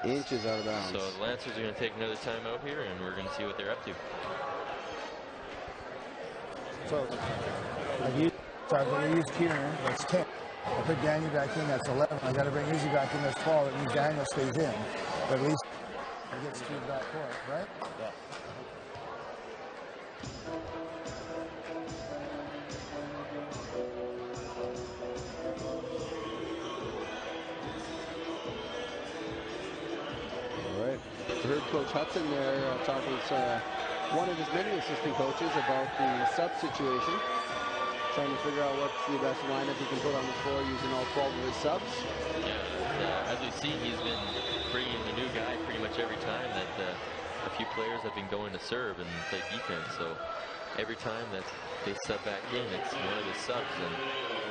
[SPEAKER 1] inches out of bounds.
[SPEAKER 2] So the Lancers are going to take another timeout here, and we're going to see what they're up to.
[SPEAKER 6] So I'm going to use Kieran, that's 10. I put Daniel back in, that's 11. I got to bring Izzy back in, that's 12. That means Daniel stays in. But at least he gets to the back court, right? Yeah.
[SPEAKER 1] All right. I heard Coach Hudson there talking with one of his many assistant coaches about the sub situation. Trying to figure out what's the best lineup he can put on the floor using all 12 of his subs.
[SPEAKER 2] Yeah, as we see, he's been bringing a new guy pretty much every time that a few players have been going to serve and play defense. So every time that they sub back in, it's one of the subs, and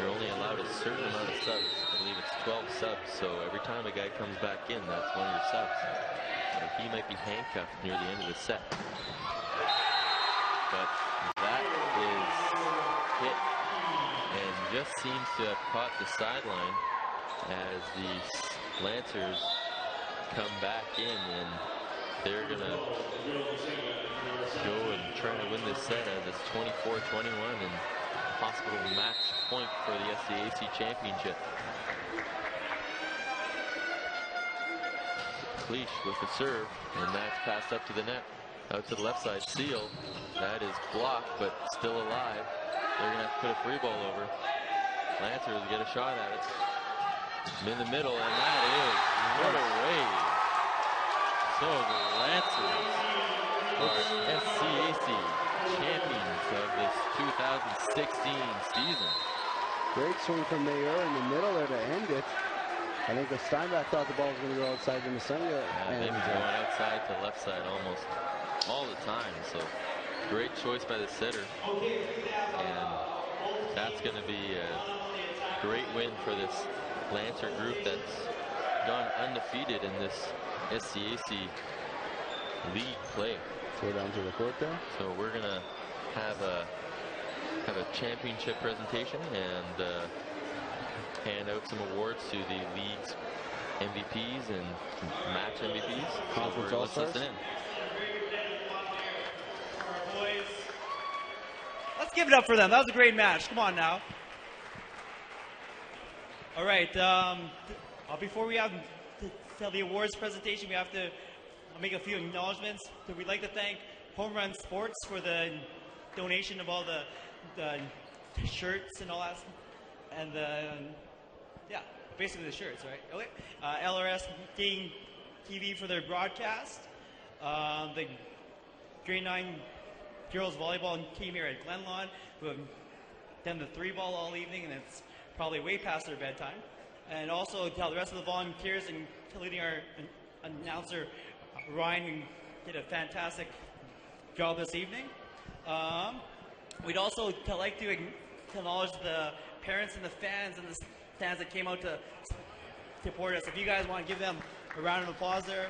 [SPEAKER 2] you're only allowed a certain amount of subs. I believe it's 12 subs. So every time a guy comes back in, that's one of your subs. So he might be handcuffed near the end of the set. But that is hit and just seems to have caught the sideline as the Lancers come back in, and they're gonna go and try to win this set as it's 24-21 and possible match point for the SCAC championship. Cleach with the serve, and that's passed up to the net. Out to the left side, Seal. That is blocked, but still alive. They're going to have to put a free ball over. Lancers get a shot at it. In the middle, and that is, what a wave. So the Lancers are SCAC champions of this 2016 season.
[SPEAKER 1] Great swing from Mayer in the middle there to end it. I think the Steinbach thought the ball was going to go outside in the center.
[SPEAKER 2] Yeah, they've been going outside to left side almost all the time. So great choice by the setter. And that's going to be a great win for this Lancer group that's gone undefeated in this SCAC league play.
[SPEAKER 1] Go down to the court there.
[SPEAKER 2] So we're going to have a championship presentation and hand out some awards to the league's MVPs and match MVPs.
[SPEAKER 1] Conference All-Stars.
[SPEAKER 7] Let's give it up for them. That was a great match. Come on now. All right. Before we have to tell the awards presentation, we have to make a few acknowledgments. So we'd like to thank Home Run Sports for the donation of all the shirts and all that, and basically the shirts, right? Okay. LRS TV for their broadcast. The grade 9 girls volleyball team here at Glenlawn, who have done the 3-ball all evening, and it's probably way past their bedtime. And also tell the rest of the volunteers, including our announcer Ryan, who did a fantastic job this evening. We'd also like to acknowledge the parents and the fans and the stands that came out to support us. If you guys want to give them a round of applause there.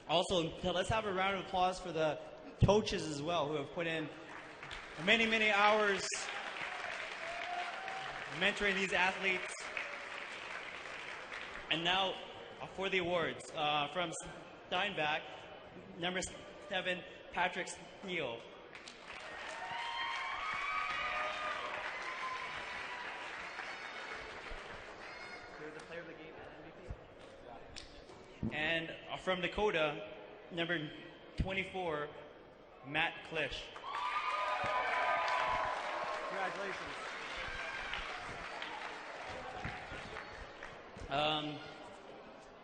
[SPEAKER 7] Also, let's have a round of applause for the coaches as well, who have put in many, many hours mentoring these athletes. And now for the awards from Steinbach, number 7, Patrick Steele. The player of the game and MVP. And from Dakota, number 24, Matt Klisch. Congratulations.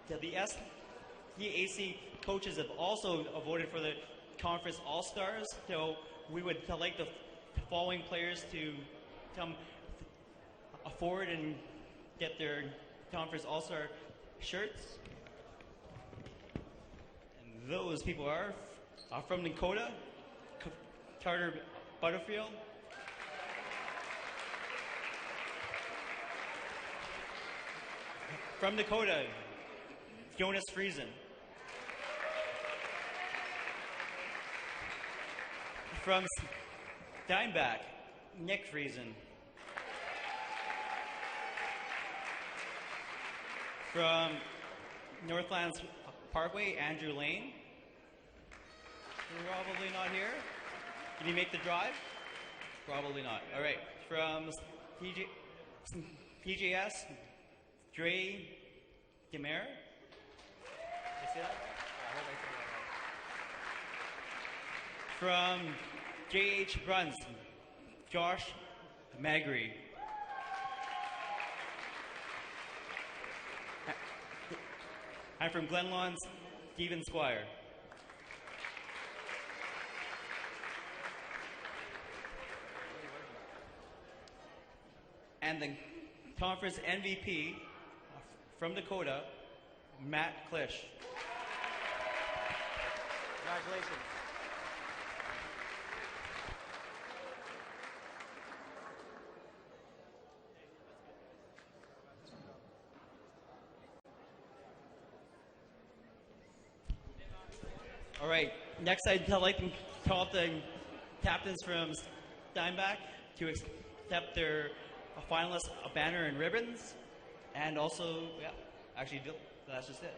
[SPEAKER 7] The SCAC coaches have also voted for the conference all-stars, so we would like the following players to come forward and get their conference all-star shirts. And those people are from Dakota, Carter Butterfield. From Dakota, Jonas Friesen. From Steinbach, Nick Friesen. From Northlands Parkway, Andrew Lane. Probably not here. Can you make the drive? Probably not. All right. From PJS, Dre Demer. You see that? I hope I said that right. From JH Bruns, Josh Magri. I'm from Glenlawn's Stephen Squire. And the conference MVP from Dakota, Matt Klisch. Congratulations. All right, next I'd like to call up the captains from Steinbach to accept their finalists a banner and ribbons. And also, yeah, actually, that's just it.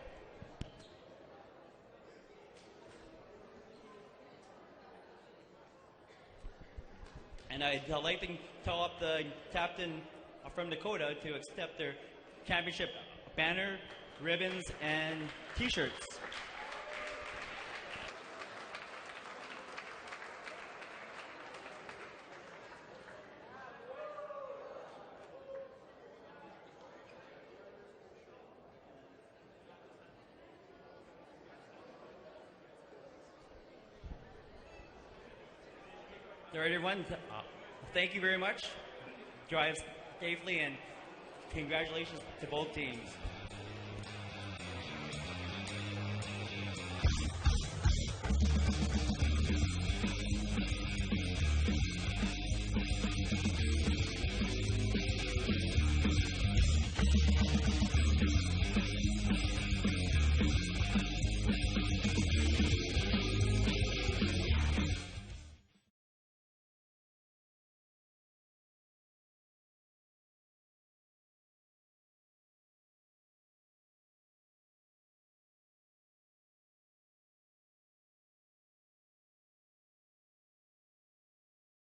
[SPEAKER 7] And I'd like to call up the captain from Dakota to accept their championship banner, ribbons, and T-shirts. All right, everyone. Thank you very much. Drive safely, and congratulations to both teams.